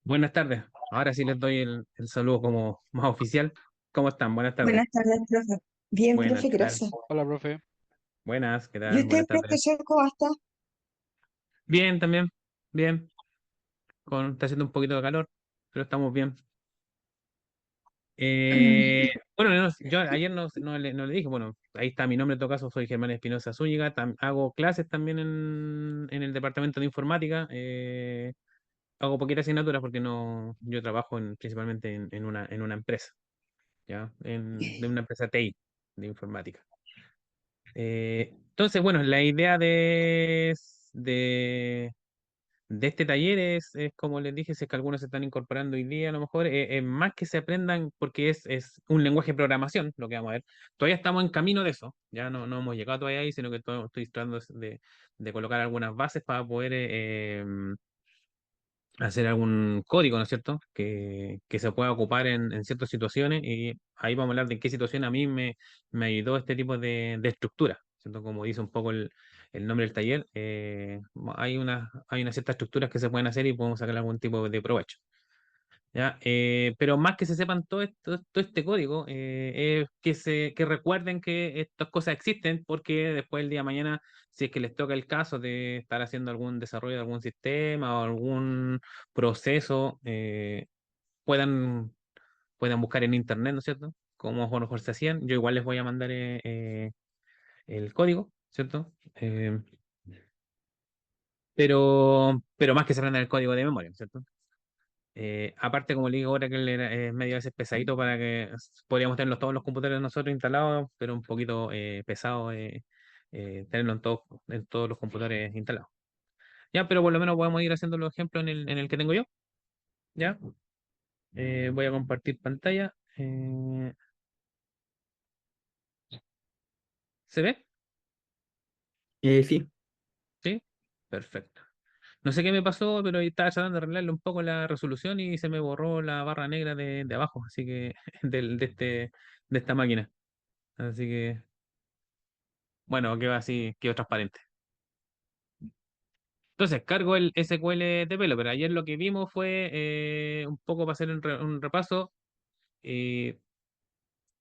Buenas tardes. Ahora sí les doy el saludo como más oficial. ¿Cómo están? Buenas tardes. Buenas tardes, profe. Bien, Buenas, profe, ¿qué tal? gracias. Hola, profe. Buenas, ¿qué ¿Y tal? usted, Buenas tardes. profesor, cómo está? Bien, también. Bien. Está haciendo un poquito de calor, pero estamos bien. Bueno, yo ayer no le dije, bueno, ahí está mi nombre en todo caso, soy Germán Espinosa Zúñiga, hago clases también en el departamento de informática, hago poquitas asignaturas porque no, yo trabajo principalmente en una empresa, ¿ya? De una empresa TI, de informática. Entonces, bueno, la idea de este taller es, como les dije, si es que algunos se están incorporando hoy día, a lo mejor, es más que se aprendan, porque es un lenguaje de programación, lo que vamos a ver. Todavía estamos en camino de eso, ya no hemos llegado todavía ahí, sino que estoy tratando de colocar algunas bases para poder hacer algún código, ¿no es cierto? Que se pueda ocupar en ciertas situaciones, y ahí vamos a hablar de qué situación a mí me ayudó este tipo de estructura, ¿cierto? Como dice un poco el nombre del taller, hay unas ciertas estructuras que se pueden hacer y podemos sacar algún tipo de provecho. ¿Ya? Pero más que se sepan todo este código, es que recuerden que estas cosas existen, porque después el día de mañana, si es que les toca el caso de estar haciendo algún desarrollo de algún sistema o algún proceso, puedan buscar en internet, ¿no es cierto? Como a lo mejor se hacían. Yo igual les voy a mandar el código, ¿cierto? Pero más que se aprendan el código de memoria, ¿cierto? Aparte, como le digo ahora, que él es medio a veces pesadito para que podríamos tenerlos todos los computadores nosotros instalados, pero un poquito pesado tenerlo en todos los computadores instalados. Ya, pero por lo menos podemos ir haciendo los ejemplos en el que tengo yo. Ya, voy a compartir pantalla. ¿Se ve? Sí, Sí, perfecto. No sé qué me pasó, pero estaba tratando de arreglarle un poco la resolución y se me borró la barra negra de abajo, así que de esta máquina. Así que, bueno, quedó así, quedó transparente. Entonces, cargo el SQL Developer. Ayer lo que vimos fue un poco para hacer un repaso, eh,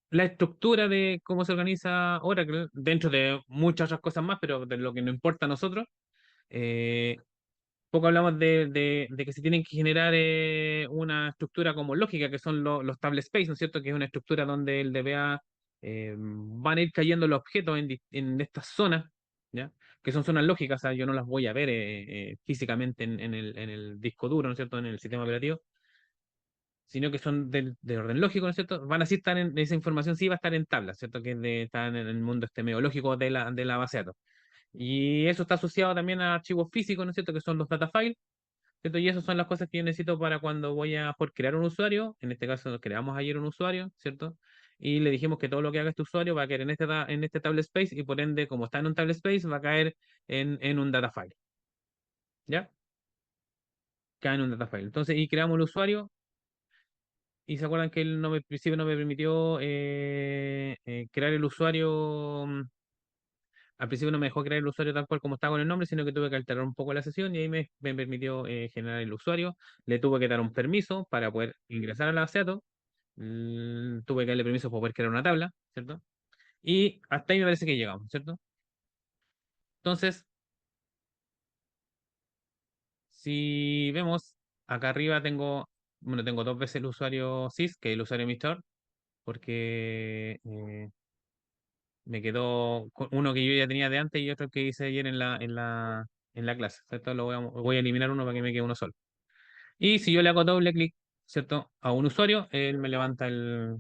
la estructura de cómo se organiza Oracle, dentro de muchas otras cosas más, pero de lo que nos importa a nosotros. Eh, Poco hablamos de que se tienen que generar una estructura como lógica, que son los table space, ¿no es cierto? Que es una estructura donde el DBA van a ir cayendo los objetos en estas zonas, ¿ya? Que son zonas lógicas, o sea, yo no las voy a ver físicamente en el disco duro, ¿no es cierto? En el sistema operativo, sino que son de orden lógico, ¿no es cierto? Van a sí estar esa información sí va a estar en tablas, ¿cierto? Que está en el mundo este medio lógico de la base de datos. Y eso está asociado también a archivos físicos, ¿no es cierto? Que son los data files, ¿cierto? Y esas son las cosas que yo necesito para cuando voy a por crear un usuario. En este caso, creamos ayer un usuario, ¿cierto? Y le dijimos que todo lo que haga este usuario va a caer en este table space, y por ende, como está en un table space, va a caer en un data file. ¿Ya? Cae en un data file. Entonces, y creamos el usuario. Y se acuerdan que él al principio no me permitió crear el usuario. Al principio no me dejó crear el usuario tal cual como estaba con el nombre, sino que tuve que alterar un poco la sesión, y ahí me permitió generar el usuario. Le tuve que dar un permiso para poder ingresar a la base de datos. Tuve que darle permiso para poder crear una tabla, ¿cierto? Y hasta ahí me parece que llegamos, ¿cierto? Entonces, si vemos, acá arriba tengo dos veces el usuario sys, que es el usuario administrador, porque me quedó uno que yo ya tenía de antes y otro que hice ayer en la clase, ¿cierto? Voy a eliminar uno para que me quede uno solo. Y si yo le hago doble clic, ¿cierto? A un usuario, él me levanta el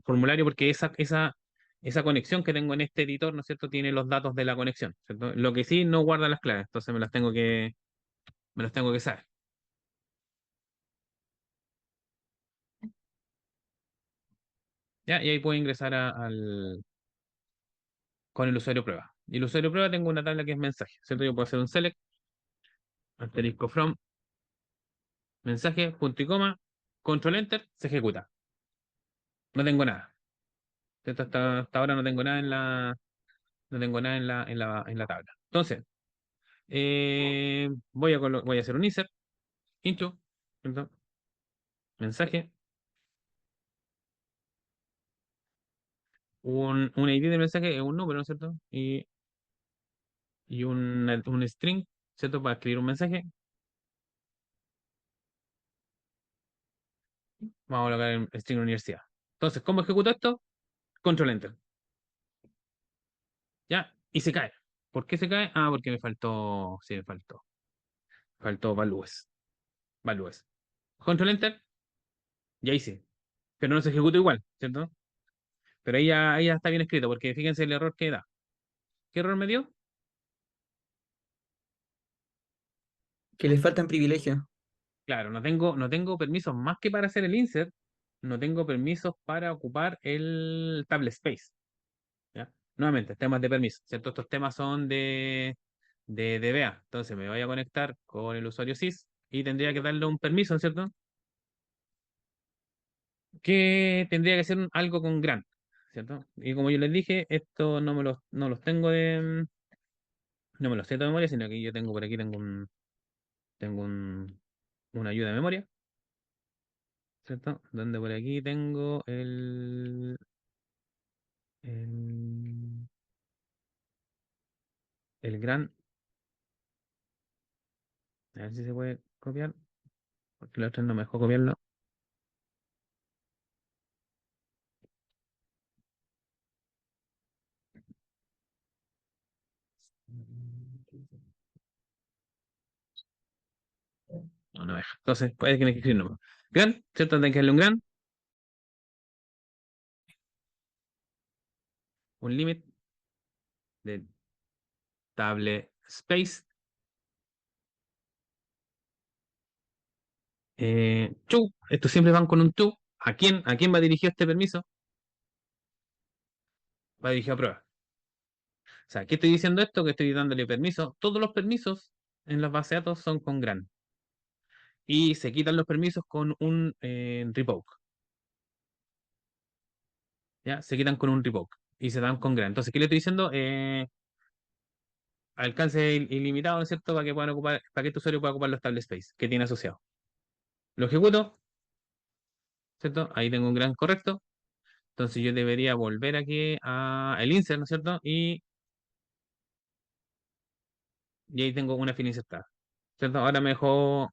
formulario, porque esa conexión que tengo en este editor, ¿no es cierto?, tiene los datos de la conexión, ¿cierto? Lo que sí no guarda las claves, entonces me las tengo que saber. ¿Ya? Y ahí puedo ingresar con el usuario prueba. Y el usuario prueba tengo una tabla que es mensaje, ¿cierto? Yo puedo hacer un select, asterisco from, mensaje, punto y coma, control enter, se ejecuta. No tengo nada. ¿Cierto? Hasta ahora no tengo nada no tengo nada en la tabla. Entonces, voy a hacer un insert, intro, ¿cierto? Mensaje, un ID de mensaje es un número, ¿no es cierto? Y un string, ¿cierto? Para escribir un mensaje. Vamos a colocar el string universidad. Entonces, ¿cómo ejecuto esto? Control enter. ¿Ya? Y se cae. ¿Por qué se cae? Ah, porque me faltó. Sí, me faltó. Faltó values. Values. Control enter. Ya hice. Pero no se ejecuta igual, ¿cierto? Pero ahí ya está bien escrito, porque fíjense el error que da. ¿Qué error me dio? Que les faltan privilegios. Claro, no tengo permisos más que para hacer el insert. No tengo permisos para ocupar el table space. ¿Ya? Nuevamente, temas de permiso, ¿cierto? Estos temas son de DBA. Entonces me voy a conectar con el usuario sys y tendría que darle un permiso, ¿cierto? Que tendría que ser algo con grant, ¿cierto? Y como yo les dije, esto no los tengo no me los sé de memoria, sino que yo tengo por aquí, tengo una ayuda de memoria, ¿cierto? Donde por aquí tengo el, el grant, a ver si se puede copiar, porque la otra no me dejó copiarlo. No, no me deja. Entonces, puede que escribir nomás. Grant, ¿cierto? Tengo que darle un grant, un limit de table space. To, estos siempre van con un to. ¿A quién va dirigido este permiso? Va dirigido a prueba. O sea, ¿qué estoy diciendo esto? Que estoy dándole permiso. Todos los permisos en las bases de datos son con grant. Y se quitan los permisos con un revoke. ¿Ya? Se quitan con un revoke. Y se dan con grant. Entonces, ¿qué le estoy diciendo? Alcance ilimitado, ¿no es cierto? Para que este usuario pueda ocupar los table space que tiene asociado. Lo ejecuto, ¿cierto? Ahí tengo un grant correcto. Entonces yo debería volver aquí a el insert, ¿no es cierto? Y ahí tengo una fila insertada, ¿cierto? Ahora me dejó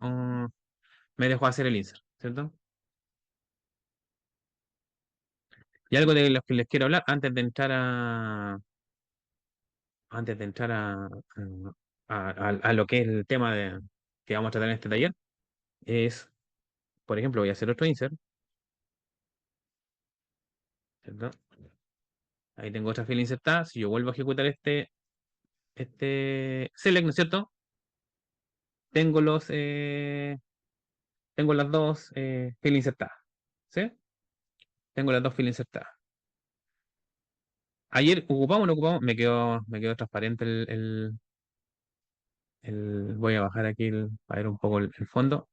hacer el insert, ¿cierto? Y algo de lo que les quiero hablar antes de entrar a lo que es el tema que vamos a tratar en este taller, es, por ejemplo, voy a hacer otro insert, ¿cierto? Ahí tengo otra fila insertada. Si yo vuelvo a ejecutar este select, ¿no es cierto? Tengo tengo las dos filas insertadas, ¿sí? Tengo las dos filas insertadas. Ayer ocupamos o no ocupamos, me quedó transparente voy a bajar aquí para ver un poco el fondo.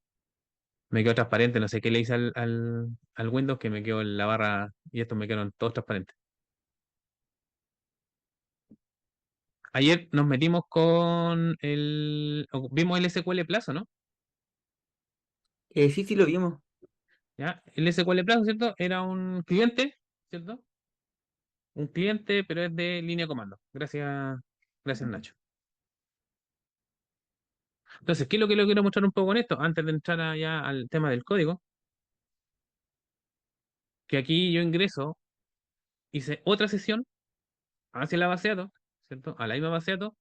Me quedó transparente, no sé qué le hice al Windows, que me quedó en la barra y estos me quedaron todos transparentes. Ayer nos metimos vimos el SQL Plazo, ¿no? Sí, sí, lo vimos. ¿Ya? El SQL Plazo, ¿cierto? Era un cliente, ¿cierto? Un cliente, pero es de línea de comando. Gracias Nacho. Entonces, ¿qué es lo que le quiero mostrar un poco con esto? Antes de entrar ya al tema del código, que aquí yo ingreso, hice otra sesión hacia la base de datos, ¿cierto? A la misma base de datos,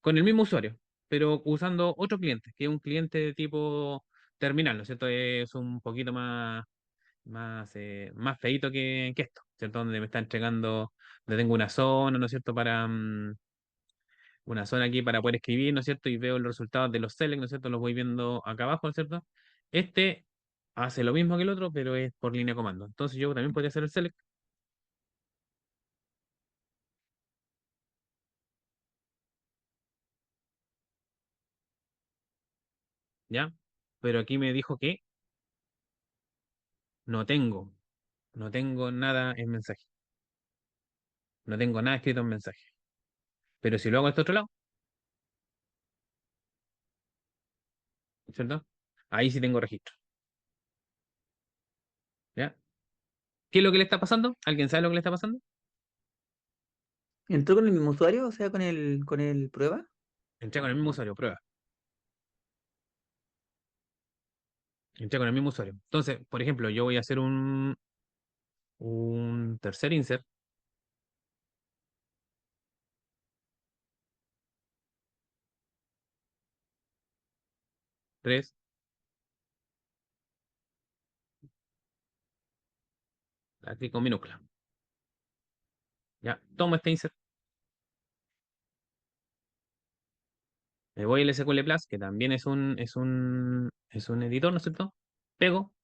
con el mismo usuario, pero usando otro cliente, que es un cliente de tipo terminal, ¿no es cierto? Es un poquito más feíto que esto, ¿cierto? Donde me está entregando, donde tengo una zona, ¿no es cierto? Una zona aquí para poder escribir, ¿no es cierto? Y veo los resultados de los select, ¿no es cierto? Los voy viendo acá abajo, ¿no es cierto? Este hace lo mismo que el otro, pero es por línea de comando. Entonces yo también podría hacer el select, ¿ya? Pero aquí me dijo que no tengo, no tengo nada en mensaje, no tengo nada escrito en mensaje. Pero si lo hago a este otro lado, ¿cierto? Ahí sí tengo registro, ¿ya? ¿Qué es lo que le está pasando? ¿Alguien sabe lo que le está pasando? ¿Entró con el mismo usuario? O sea, con el prueba. Entré con el mismo usuario, prueba. Entré con el mismo usuario. Entonces, por ejemplo, yo voy a hacer un tercer insert, 3, aquí con minúscula. Ya, tomo este insert, me voy al SQL Plus, que también es un editor, ¿no es cierto? Pego,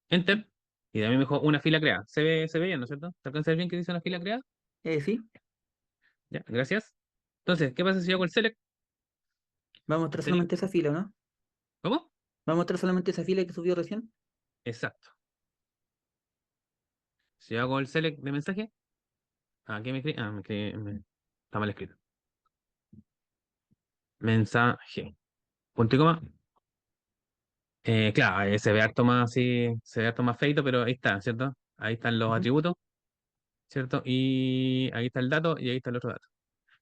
enter, y también me dijo una fila creada. Se ve bien, ¿no es cierto? ¿Se alcanza a ver bien que dice una fila creada? Sí. Ya, gracias. Entonces, ¿qué pasa si yo hago el select? Va a mostrar Select. solamente esa fila, ¿o no? ¿Cómo? Va a mostrar solamente esa fila que subió recién. Exacto. Si yo hago el select de mensaje, aquí me escribe, está mal escrito. Mensaje. Punto y coma. Claro, se ve harto más así, se ve harto más feito, pero ahí está, ¿cierto? Ahí están los Ujú. atributos, ¿cierto? Y ahí está el dato y ahí está el otro dato.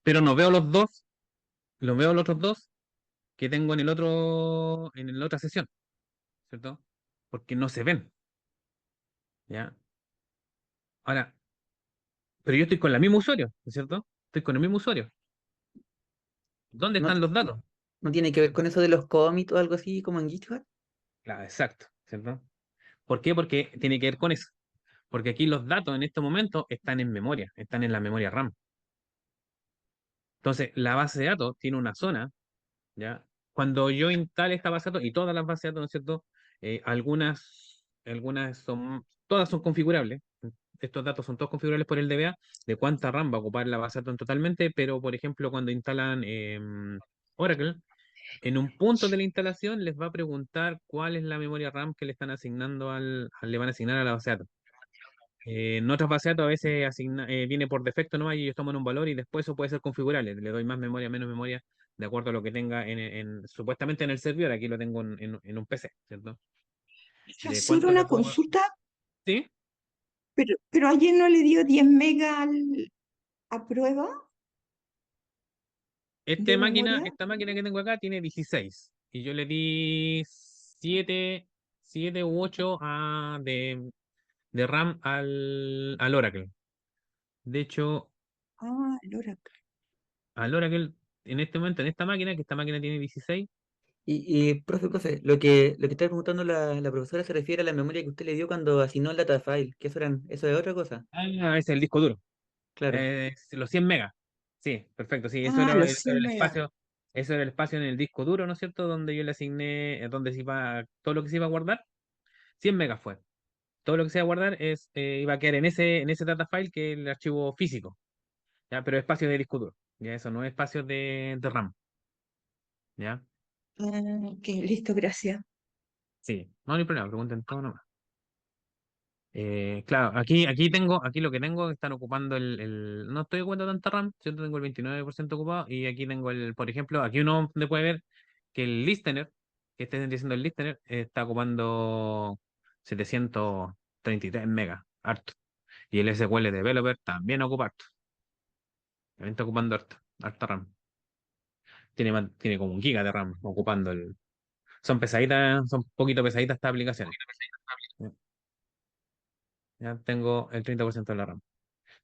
Pero no veo los dos, los veo los otros dos que tengo en la otra sesión, ¿cierto? Porque no se ven, ¿ya? Ahora, pero yo estoy con el mismo usuario, ¿no es cierto? Estoy con el mismo usuario. ¿Dónde No, están los datos? no tiene que ver con ¿Cierto? eso de los commits o algo así como en GitHub. Claro, exacto, ¿cierto? ¿Por qué? Porque tiene que ver con eso. Porque aquí los datos en este momento están en memoria, están en la memoria RAM. Entonces, la base de datos tiene una zona, ¿ya? Cuando yo instale esta base de datos, y todas las bases de datos, ¿no es cierto? Algunas todas son configurables. Estos datos son todos configurables por el DBA, de cuánta RAM va a ocupar la base de datos totalmente, pero por ejemplo, cuando instalan Oracle, en un punto de la instalación les va a preguntar cuál es la memoria RAM que le están asignando le van a asignar a la base de datos. En otras bases de datos a veces viene por defecto, ¿no? Y ellos toman un valor y después eso puede ser configurable. Le doy más memoria, menos memoria, de acuerdo a lo que tenga supuestamente en el servidor. Aquí lo tengo en un PC, ¿cierto? ¿De Hacer cuánto le una puedo? consulta, Sí, pero ayer no le dio 10 megas a prueba de memoria. esta máquina que tengo acá tiene 16 y yo le di 7 u 8 de RAM al Oracle. De hecho, Ah, el Oracle. al Oracle, en este momento, en esta máquina, que esta máquina tiene 16. Profe, lo que está preguntando la profesora se refiere a la memoria que usted le dio cuando asignó el data file, que eso es otra cosa. Ah, ese es el disco duro. Claro. Los 100 megas. Sí, perfecto. Sí, eso Ah, era, los eso era 100 el megas. espacio. Eso era el espacio en el disco duro, ¿no es cierto? Donde yo le asigné, donde se iba, todo lo que se iba a guardar, 100 megas fue. Todo lo que se iba a guardar iba a quedar en ese data file que es el archivo físico, ¿ya? Pero espacio de disco duro. Ya eso no es espacio de RAM, ¿ya? Ah, ok, listo, gracias. Sí, no hay problema, pregunten todo nomás. Claro, aquí lo que tengo, están ocupando no estoy ocupando tanta RAM, ¿cierto? Tengo el 29% ocupado y aquí tengo por ejemplo, aquí uno puede ver que el listener, que esté diciendo el listener, está ocupando 733 megas, harto. Y el SQL Developer también ocupa harto, también está ocupando harta RAM. Tiene como un giga de RAM ocupando son pesaditas, son un poquito pesaditas estas aplicaciones. Ya, ya tengo el 30% de la RAM.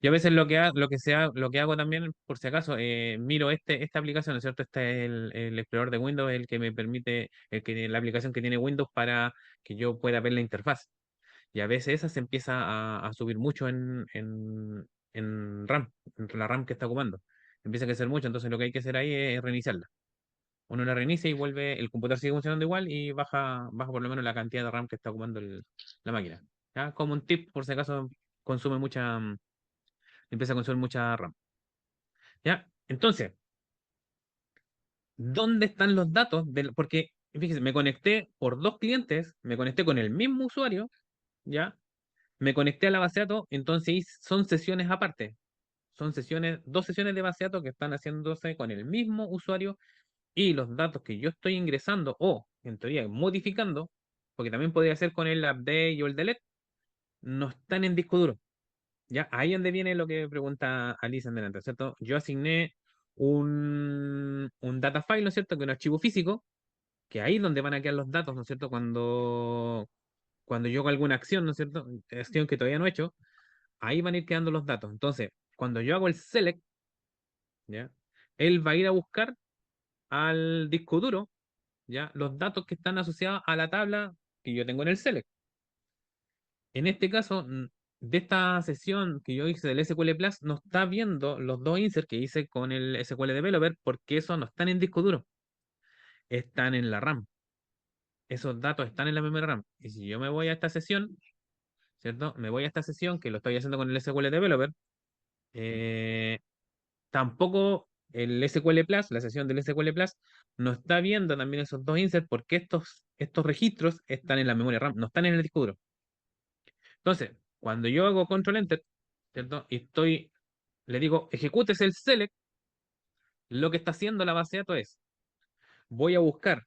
Yo a veces lo que hago también, por si acaso, miro esta aplicación, ¿no es cierto? Este es el explorador de Windows, el que me permite, la aplicación que tiene Windows para que yo pueda ver la interfaz. Y a veces esa se empieza a subir mucho en RAM, en la RAM que está ocupando. Empieza a crecer mucho, entonces lo que hay que hacer ahí es reiniciarla. Uno la reinicia y vuelve, el computador sigue funcionando igual y baja por lo menos la cantidad de RAM que está ocupando la máquina. ¿Ya? Como un tip, por si acaso consume empieza a consumir mucha RAM. ¿Ya? Entonces, ¿dónde están los datos? Porque Y fíjese, me conecté por 2 clientes, me conecté con el mismo usuario, ¿ya? Me conecté a la base de datos, entonces son sesiones aparte. Son sesiones, 2 sesiones de base de datos que están haciéndose con el mismo usuario y los datos que yo estoy ingresando o, en teoría, modificando, porque también podría ser con el update o el delete, no están en disco duro. ¿Ya? Ahí es donde viene lo que pregunta Alice en delante, ¿cierto? Yo asigné un data file, ¿no es cierto? Que es un archivo físico, que ahí es donde van a quedar los datos, ¿no es cierto? Cuando yo hago alguna acción, ¿no es cierto? Acción que todavía no he hecho, ahí van a ir quedando los datos. Entonces, cuando yo hago el select, ¿ya? Él va a ir a buscar al disco duro, ¿ya? Los datos que están asociados a la tabla que yo tengo en el select. En este caso, de esta sesión que yo hice del SQL Plus, no está viendo los 2 inserts que hice con el SQL Developer porque esos no están en disco duro, están en la RAM. Esos datos están en la memoria RAM. Y si yo me voy a esta sesión, ¿cierto? Me voy a esta sesión que lo estoy haciendo con el SQL Developer, eh, tampoco el SQL Plus, la sesión del SQL Plus, no está viendo también esos 2 inserts porque estos registros están en la memoria RAM, no están en el disco duro. Entonces, cuando yo hago control enter, ¿cierto? Y le digo, ejecutes el select, lo que está haciendo la base de datos es, voy a buscar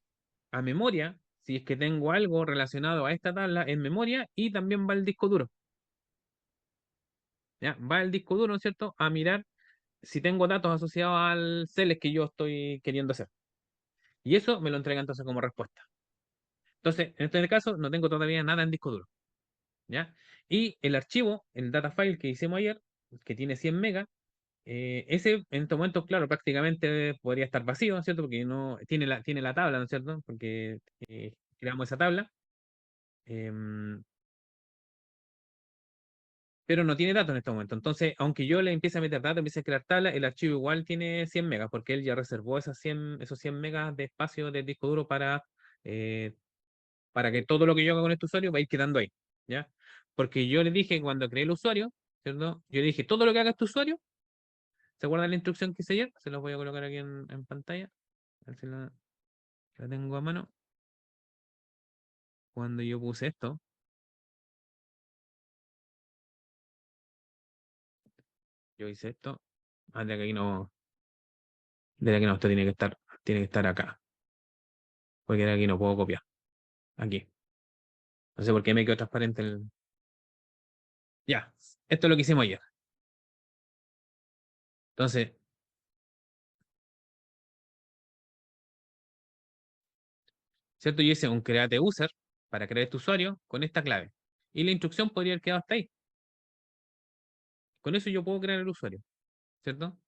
a memoria, si es que tengo algo relacionado a esta tabla en memoria, y también va al disco duro. ¿Ya? Va al disco duro, ¿no es cierto? A mirar si tengo datos asociados al select que yo estoy queriendo hacer. Y eso me lo entrega entonces como respuesta. Entonces, en este caso, no tengo todavía nada en disco duro. ¿Ya? Y el archivo, el data file que hicimos ayer, que tiene 100 megas, ese en este momento, claro, prácticamente podría estar vacío, ¿no es cierto? Porque no tiene la tabla, ¿no es cierto? Porque creamos esa tabla, em, pero no tiene datos en este momento. Entonces, aunque yo le empiece a meter datos, empiece a crear tabla, el archivo igual tiene 100 megas, porque él ya reservó esos 100 megas de espacio de disco duro eh, para que todo lo que yo haga con este usuario va a ir quedando ahí, ¿ya? Porque yo le dije cuando creé el usuario, ¿cierto? Yo le dije, todo lo que haga este usuario, ¿se acuerdan la instrucción que hice ayer? Se los voy a colocar aquí en pantalla. A ver si la tengo a mano. Cuando yo puse esto, yo hice esto. Ah, de aquí no, de aquí no, esto tiene que estar acá. Porque de aquí no puedo copiar. Aquí. No sé por qué me quedó transparente el. Ya, esto es lo que hicimos ayer. Entonces, ¿cierto? Yo hice un create user para crear este usuario con esta clave. Y la instrucción podría haber quedado hasta ahí. Con eso yo puedo crear el usuario, ¿cierto?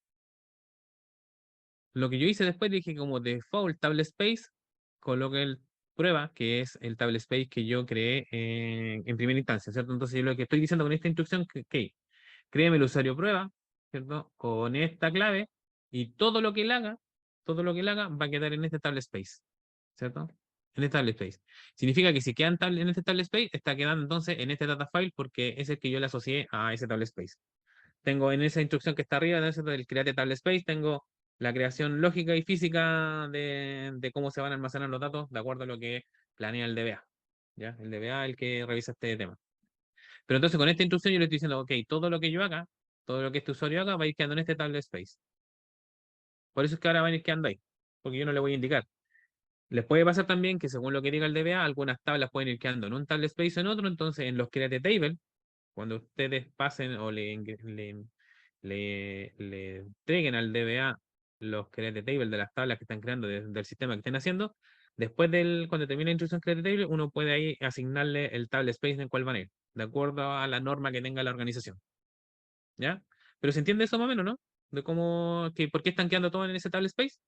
Lo que yo hice después, dije como default table space, coloqué el prueba, que es el table space que yo creé en primera instancia, ¿cierto? Entonces yo lo que estoy diciendo con esta instrucción, que créeme el usuario prueba, ¿cierto? Con esta clave, y todo lo que él haga va a quedar en este table space, ¿cierto? En este table space. Significa que si queda en este table space, está quedando entonces en este data file porque es el que yo le asocié a ese table space. Tengo en esa instrucción que está arriba, del create table space, tengo la creación lógica y física de cómo se van a almacenar los datos de acuerdo a lo que planea el DBA. ¿Ya? El DBA es el que revisa este tema. Pero entonces con esta instrucción yo le estoy diciendo, ok, todo lo que yo haga, todo lo que este usuario haga, va a ir quedando en este table space. Por eso es que ahora van a ir quedando ahí, porque yo no le voy a indicar. Les puede pasar también que según lo que diga el DBA, algunas tablas pueden ir quedando en un table space o en otro, entonces en los create table, cuando ustedes pasen o le entreguen al DBA los create table de las tablas que están creando del sistema que estén haciendo, después cuando termine la instrucción create table, uno puede ahí asignarle el table space en el cual van a ir, de acuerdo a la norma que tenga la organización. ¿Ya? Pero se entiende eso más o menos, ¿no? De por qué están quedando todos en ese table space.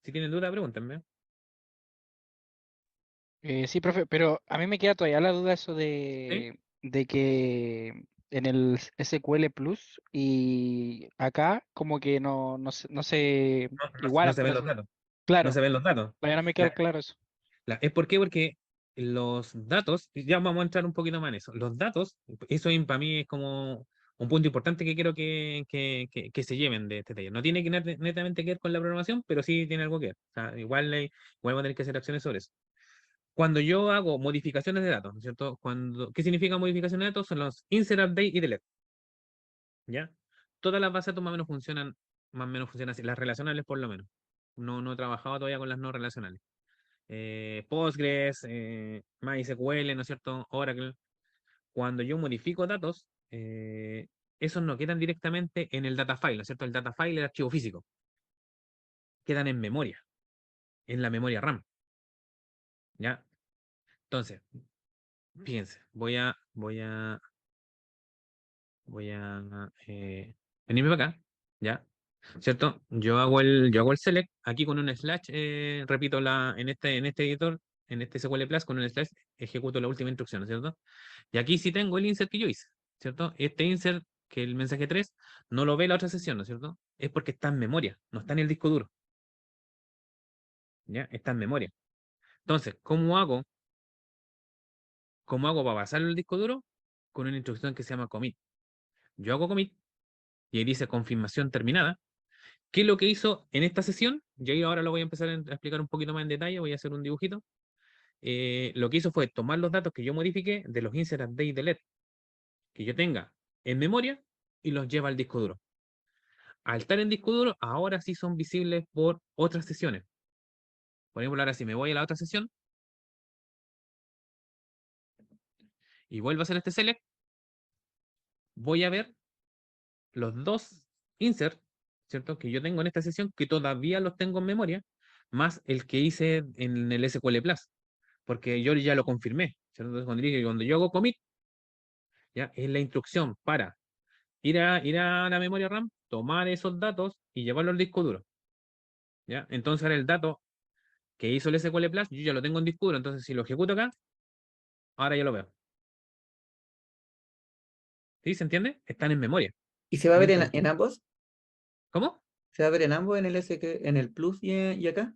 Si tienen duda, pregúntenme. Sí, profe, pero a mí me queda todavía la duda eso ¿Sí? de que en el SQL Plus y acá como que no se No igualan, se por ven así los decirlo. datos. No Claro, se ven los datos. todavía no me queda claro eso. ¿Es por qué? Porque los datos, ya vamos a entrar un poquito más en eso. Los datos, eso para mí es como un punto importante que quiero que se lleven de este taller. No tiene que netamente que ver con la programación, pero sí tiene algo que ver. O sea, igual voy a tener que hacer acciones sobre eso. Cuando yo hago modificaciones de datos, ¿no es cierto? ¿Qué significa modificación de datos? Son los insert, update y delete. ¿Ya? Todas las bases de datos más o menos funcionan así. Las relacionales por lo menos. No he trabajado todavía con las no relacionales. Postgres, MySQL, ¿no es cierto? Oracle. Cuando yo modifico datos, esos no quedan directamente en el data file, ¿no es cierto? El data file, el archivo físico. Quedan en memoria, en la memoria RAM. ¿Ya? Entonces, fíjense, venirme para acá, ¿ya? ¿Cierto? Yo hago el select aquí con un slash, repito, en este editor, en este SQL Plus, con un slash ejecuto la última instrucción, ¿no es cierto? Y aquí sí tengo el insert que yo hice, ¿cierto? Este insert, que el mensaje 3 no lo ve la otra sesión, ¿no es cierto? Es porque está en memoria, no está en el disco duro, ¿ya? Está en memoria. Entonces, ¿cómo hago para pasarlo al disco duro? Con una instrucción que se llama commit. Yo hago commit y ahí dice confirmación terminada. ¿Qué es lo que hizo en esta sesión? Yo ahora lo voy a empezar a explicar un poquito más en detalle, voy a hacer un dibujito. Lo que hizo fue tomar los datos que yo modifiqué de los insert, update y delete que yo tenga en memoria y los lleva al disco duro. Al estar en disco duro, ahora sí son visibles por otras sesiones. Por ejemplo, ahora si me voy a la otra sesión y vuelvo a hacer este select, voy a ver los dos insert, ¿cierto? Que yo tengo en esta sesión, que todavía los tengo en memoria, más el que hice en el SQL Plus, porque yo ya lo confirmé, ¿cierto? Entonces, cuando yo hago commit, ya es la instrucción para ir a la memoria RAM, tomar esos datos y llevarlo al disco duro. ¿Ya? Entonces ahora el dato que hizo el SQL Plus, yo ya lo tengo en disco duro, entonces si lo ejecuto acá, ahora ya lo veo. ¿Sí? ¿Se entiende? Están en memoria. ¿Y se va a ver Mientras en ambos? ¿Cómo? ¿Se va a ver en ambos, en el en el Plus y acá?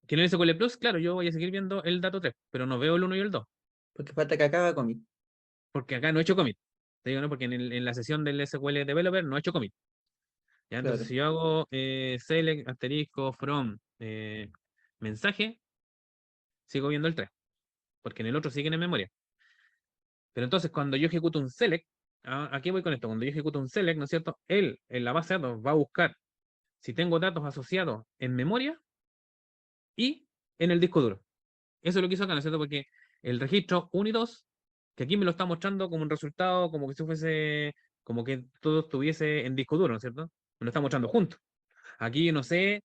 Que en el SQL Plus, claro, yo voy a seguir viendo el dato 3, pero no veo el 1 y el 2, Porque falta que acá haga commit. porque acá no he hecho commit. Te digo, ¿no? Porque en la sesión del SQL Developer no he hecho commit. ¿Ya? Entonces, Claro. si yo hago select asterisco from mensaje, sigo viendo el 3, porque en el otro siguen en memoria. Pero entonces, cuando yo ejecuto un select, aquí voy con esto, cuando yo ejecuto un select, ¿no es cierto? Él, en la base de datos, va a buscar si tengo datos asociados en memoria y en el disco duro. Eso es lo que hizo acá, ¿no es cierto? Porque el registro 1 y 2, que aquí me lo está mostrando como un resultado, como que si fuese, como que todo estuviese en disco duro, ¿no es cierto? Me lo está mostrando juntos. Aquí yo no sé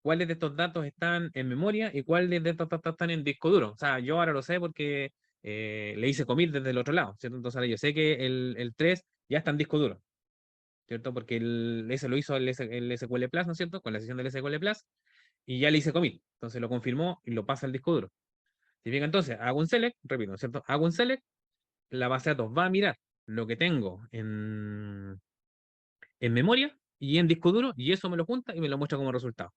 cuáles de estos datos están en memoria y cuáles de estos datos están en disco duro. O sea, yo ahora lo sé porque le hice commit desde el otro lado, ¿cierto? Entonces ahora yo sé que el 3 ya está en disco duro, ¿cierto? Porque ese lo hizo el SQL Plus, ¿no es cierto? Con la sesión del SQL Plus y ya le hice commit. Entonces lo confirmó y lo pasa al disco duro. Si bien entonces hago un select, repito, ¿no es cierto? Hago un select, la base de datos va a mirar lo que tengo en memoria y en disco duro y eso me lo junta y me lo muestra como resultado.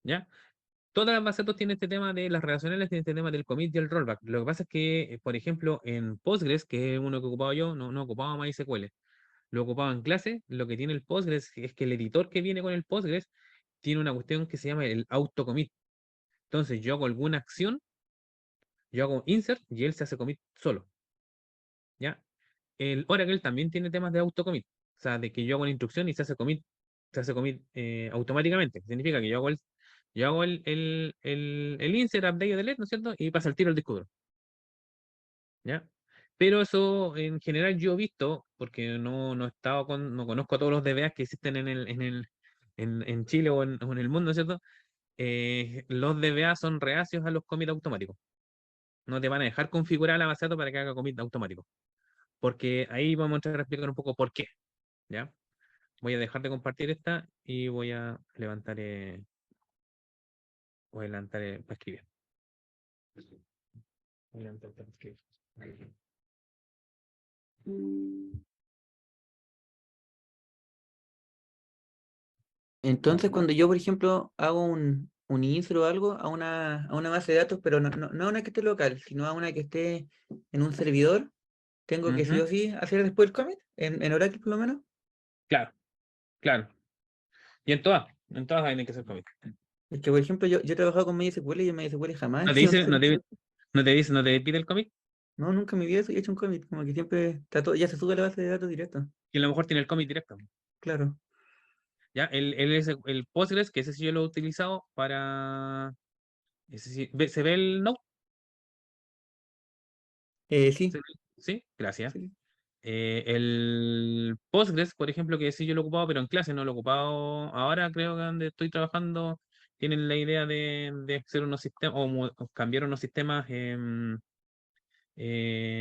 ¿Ya? Todas las bases de datos tienen este tema de las relacionales, tienen este tema del commit y el rollback. Lo que pasa es que, por ejemplo, en Postgres, que es uno que ocupaba yo, no ocupaba MySQL, lo ocupaba en clase, lo que tiene el Postgres es que el editor que viene con el Postgres tiene una cuestión que se llama el autocommit. Entonces yo hago alguna acción, yo hago insert y él se hace commit solo. ¿Ya? El Oracle también tiene temas de autocommit. O sea, de que yo hago una instrucción y se hace commit automáticamente. Significa que yo hago el insert, update y delete, ¿no es cierto? Y pasa el tiro al disco duro. ¿Ya? Pero eso en general yo he visto, porque no he estado no conozco a todos los DBAs que existen en Chile o en el mundo, ¿no es cierto? Los DBA son reacios a los commits automáticos. No te van a dejar configurar la base de datos para que haga commit automático. Porque ahí vamos a entrar a explicar un poco por qué. ¿Ya? Voy a dejar de compartir esta y voy a levantar para escribir. Voy a levantar para escribir. Entonces, cuando yo, por ejemplo, hago un insert o algo a una base de datos, pero no a una que esté local, sino a una que esté en un servidor, tengo que sí o sí hacer después el commit, en Oracle por lo menos. Claro, claro. Y en todas hay que hacer commit. Es que, por ejemplo, yo he trabajado con MySQL y en MySQL jamás ¿No he te hecho un dice, commit. no te pide el commit? No, nunca en mi vida he hecho un commit, como que siempre está todo, ya se sube a la base de datos directo. Y a lo mejor tiene el commit directo. Claro. ¿Ya? Él es el Postgres, que ese sí yo lo he utilizado para... Ese sí, ¿se ve el no? Sí, ¿Se ve? Sí, gracias. sí. El Postgres, por ejemplo, que sí yo lo he ocupado, pero en clase no lo he ocupado. Ahora creo que donde estoy trabajando tienen la idea de hacer unos sistemas o cambiar unos sistemas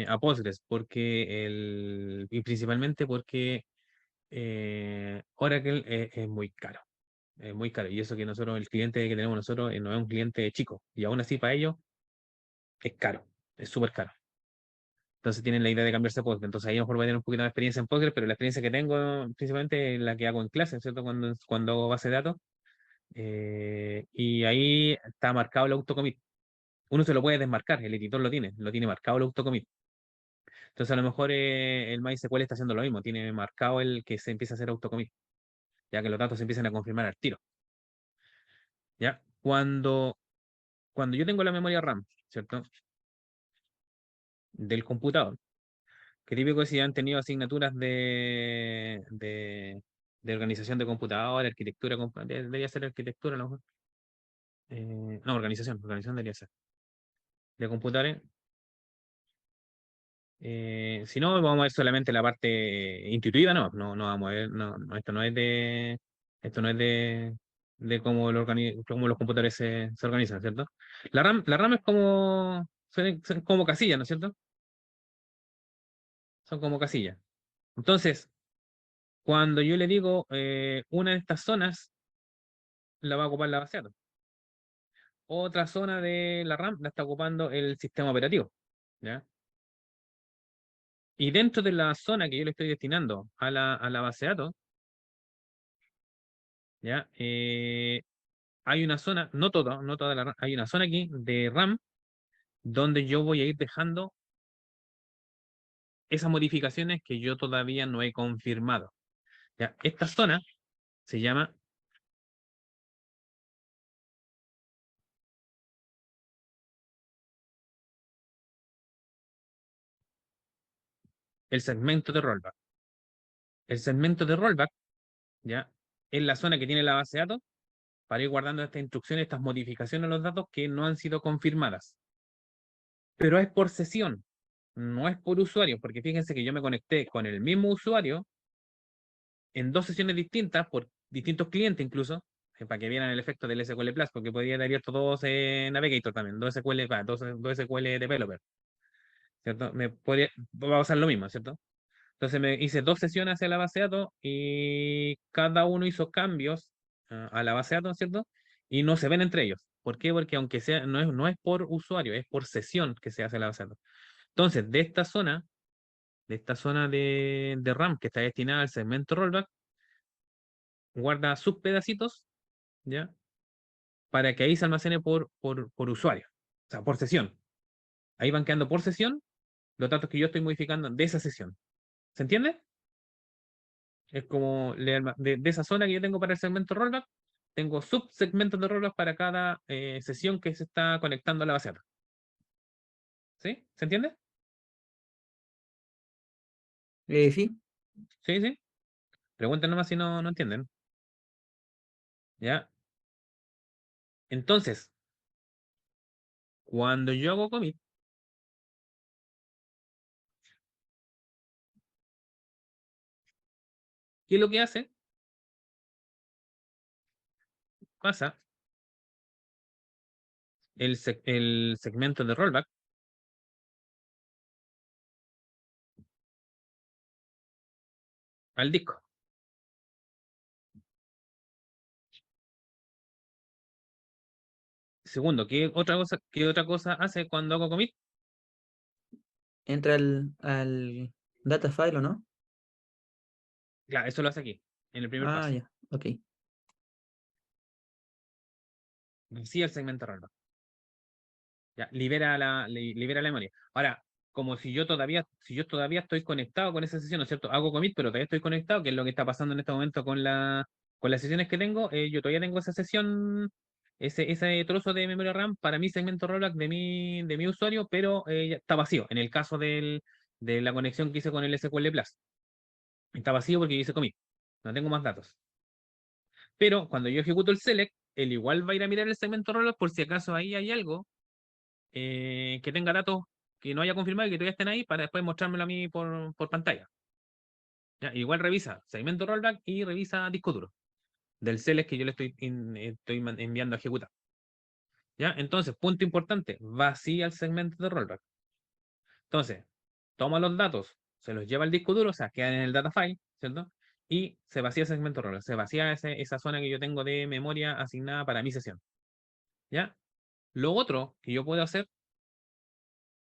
a Postgres, y principalmente porque Oracle es muy caro. Es muy caro. Y eso que nosotros, el cliente que tenemos nosotros, no es un cliente chico. Y aún así para ellos es caro. Es súper caro. Entonces tienen la idea de cambiarse a Postgres. Entonces ahí a lo mejor voy a tener un poquito de experiencia en Postgres, pero la experiencia que tengo principalmente es la que hago en clase, ¿cierto? Cuando hago base de datos. Y ahí está marcado el autocommit. Uno se lo puede desmarcar, el editor lo tiene marcado el autocommit. Entonces a lo mejor el MySQL está haciendo lo mismo, tiene marcado el que se empieza a hacer autocommit, ya que los datos se empiezan a confirmar al tiro. ¿Ya? Cuando yo tengo la memoria RAM, ¿cierto? Del computador, que típico si han tenido asignaturas de organización de computador, arquitectura, debería ser arquitectura a lo mejor. No, organización debería ser. De computadores. Si no, vamos a ver solamente la parte intuitiva, no vamos a ver, esto no es de cómo los computadores se organizan, ¿cierto? La RAM es son como casillas, ¿no es cierto? Son como casillas. Entonces, cuando yo le digo una de estas zonas, la va a ocupar la base de datos. Otra zona de la RAM la está ocupando el sistema operativo, ¿ya? Y dentro de la zona que yo le estoy destinando a la base de datos, ¿ya? Hay una zona, no toda la RAM, hay una zona aquí de RAM donde yo voy a ir dejando esas modificaciones que yo todavía no he confirmado. ¿Ya? Esta zona se llama el segmento de rollback. El segmento de rollback, ¿ya? Es la zona que tiene la base de datos para ir guardando estas instrucciones, estas modificaciones a los datos que no han sido confirmadas. Pero es por sesión, no es por usuario, porque fíjense que yo me conecté con el mismo usuario en dos sesiones distintas, por distintos clientes incluso, para que vieran el efecto del SQL Plus, porque podría haber abierto dos Navigator también, dos SQL, dos SQL Developer, ¿cierto? Va a pasar lo mismo, ¿cierto? Entonces me hice dos sesiones hacia la base de datos y cada uno hizo cambios a la base de datos, ¿cierto? Y no se ven entre ellos. ¿Por qué? Porque aunque sea, no es por usuario, es por sesión que se hace la base de datos. Entonces, de esta zona de RAM que está destinada al segmento rollback, guarda sus pedacitos, ¿ya? Para que ahí se almacene por usuario, o sea, por sesión. Ahí van quedando por sesión los datos que yo estoy modificando de esa sesión. ¿Se entiende? Es como de esa zona que yo tengo para el segmento rollback, tengo subsegmentos de rollback para cada sesión que se está conectando a la base de datos. ¿Sí? ¿Se entiende? Sí, Sí, sí. Pregunten nomás si no entienden. ¿Ya? Entonces, cuando yo hago commit, ¿qué es lo que hace? Pasa el segmento de rollback al disco. Segundo, qué otra cosa hace cuando hago commit? entra al data file, ¿o no? Claro, eso lo hace aquí, en el primer Ah, paso. ya, ok. Sí, el segmento rollback. Ya, libera la memoria. Ahora, como si yo todavía estoy conectado con esa sesión, ¿no es cierto? Hago commit, pero todavía estoy conectado, que es lo que está pasando en este momento con las sesiones que tengo. Yo todavía tengo esa sesión, ese trozo de memoria RAM para mi segmento rollback de mi usuario, pero ya está vacío. En el caso de la conexión que hice con el SQL Plus, está vacío porque yo hice commit. No tengo más datos. Pero cuando yo ejecuto el select, él igual va a ir a mirar el segmento rollback por si acaso ahí hay algo que tenga datos que no haya confirmado y que todavía estén ahí para después mostrármelo a mí por pantalla. ¿Ya? Igual revisa segmento rollback y revisa disco duro del select que yo le enviando a ejecutar. ¿Ya? Entonces, punto importante, vacía el segmento de rollback. Entonces, toma los datos, se los lleva al disco duro, o sea, quedan en el data file, ¿cierto? Y se vacía el segmento rollback, se vacía esa zona que yo tengo de memoria asignada para mi sesión. ¿Ya? Lo otro que yo puedo hacer,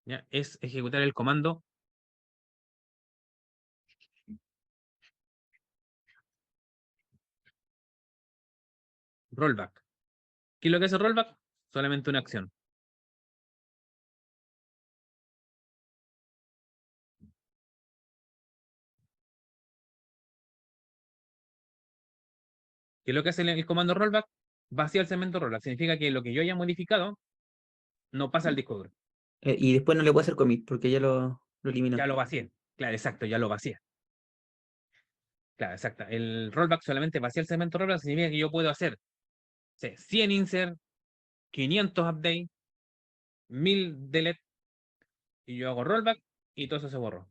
¿ya? Es ejecutar el comando rollback. ¿Qué es lo que hace rollback? Solamente una acción. ¿Qué es lo que hace el comando rollback? Vacía el segmento rollback. Significa que lo que yo haya modificado no pasa al disco duro. Y después no le puedo hacer commit porque ya lo eliminó. Ya lo vacié. Claro, exacto, ya lo vacié. Claro, exacto. El rollback solamente vacía el segmento rollback. Significa que yo puedo hacer 100 insert, 500 update, 1000 delete, y yo hago rollback y todo eso se borró. O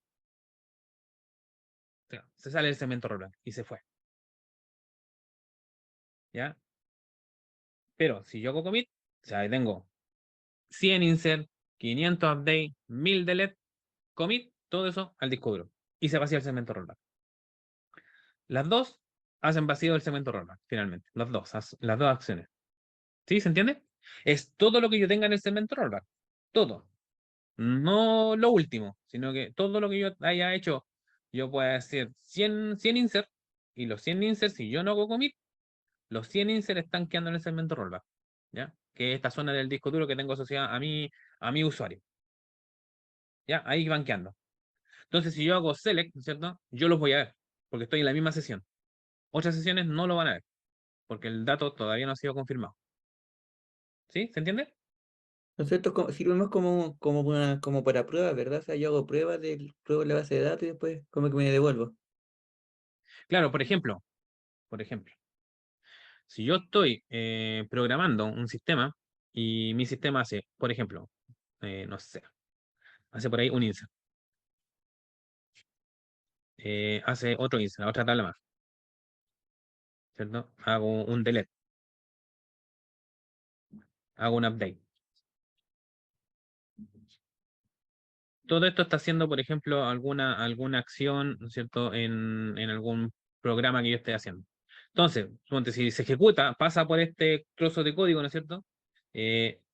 sea, se sale el segmento rollback y se fue. ¿Ya? Pero si yo hago commit, o sea, tengo 100 insert, 500 update, 1000 delete, commit, todo eso al disco duro. Y se vacía el segmento rollback. Las dos hacen vacío el segmento rollback, finalmente. Las dos acciones. ¿Sí? ¿Se entiende? Es todo lo que yo tenga en el segmento rollback. Todo. No lo último, sino que todo lo que yo haya hecho, yo puedo hacer 100 insert, y los 100 insert, si yo no hago commit, los 100 insert están quedando en el segmento rollback. ¿Ya? Que es esta zona del disco duro que tengo asociada a mi usuario. ¿Ya? Ahí van quedando. Entonces, si yo hago select, ¿cierto? Yo los voy a ver, porque estoy en la misma sesión. Otras sesiones no lo van a ver, porque el dato todavía no ha sido confirmado. ¿Sí? ¿Se entiende? Entonces esto sirve más como para pruebas, ¿verdad? O sea, yo hago pruebas pruebo la base de datos y después como que me devuelvo. Claro, por ejemplo, si yo estoy programando un sistema y mi sistema hace, por ejemplo, no sé, hace por ahí un insert, hace otro insert, otra tabla más, ¿cierto? Hago un delete, hago un update. Todo esto está haciendo, por ejemplo, alguna acción, ¿no es cierto?, en algún programa que yo esté haciendo. Entonces, suponte, si se ejecuta, pasa por este trozo de código, ¿no es cierto?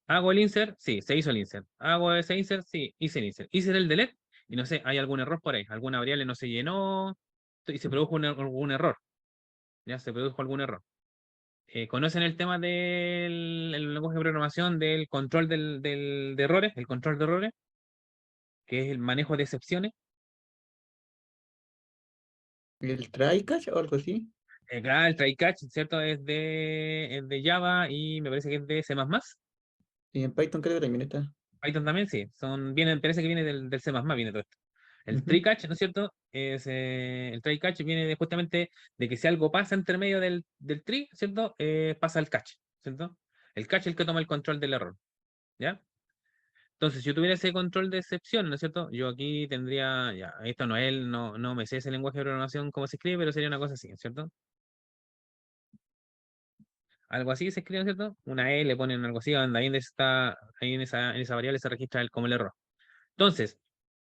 Hago el insert, sí, se hizo el insert. Hago ese insert, sí, hice el insert. Hice el delete y no sé, hay algún error por ahí, alguna variable no se llenó y se produjo algún error. Ya se produjo algún error. ¿Conocen el tema del el lenguaje de programación del control de errores, el control de errores, que es el manejo de excepciones? ¿El try catch o algo así? Claro, el try catch, ¿cierto? Es de Java y me parece que es de C++. Y en Python creo que también está. Python también, sí. Parece que viene del C++, viene todo esto. El try Ujú. catch, ¿no es cierto? El try catch viene justamente de que si algo pasa entre medio del tree, ¿cierto? Pasa el catch, ¿cierto? El catch es el que toma el control del error, ¿ya? Entonces, si yo tuviera ese control de excepción, ¿no es cierto? Yo aquí tendría, ya, esto no es no me sé ese lenguaje de programación cómo se escribe, pero sería una cosa así, ¿cierto? Algo así se escribe, ¿cierto? Una E, le ponen algo así, donde ahí en esa variable se registra como el error. Entonces,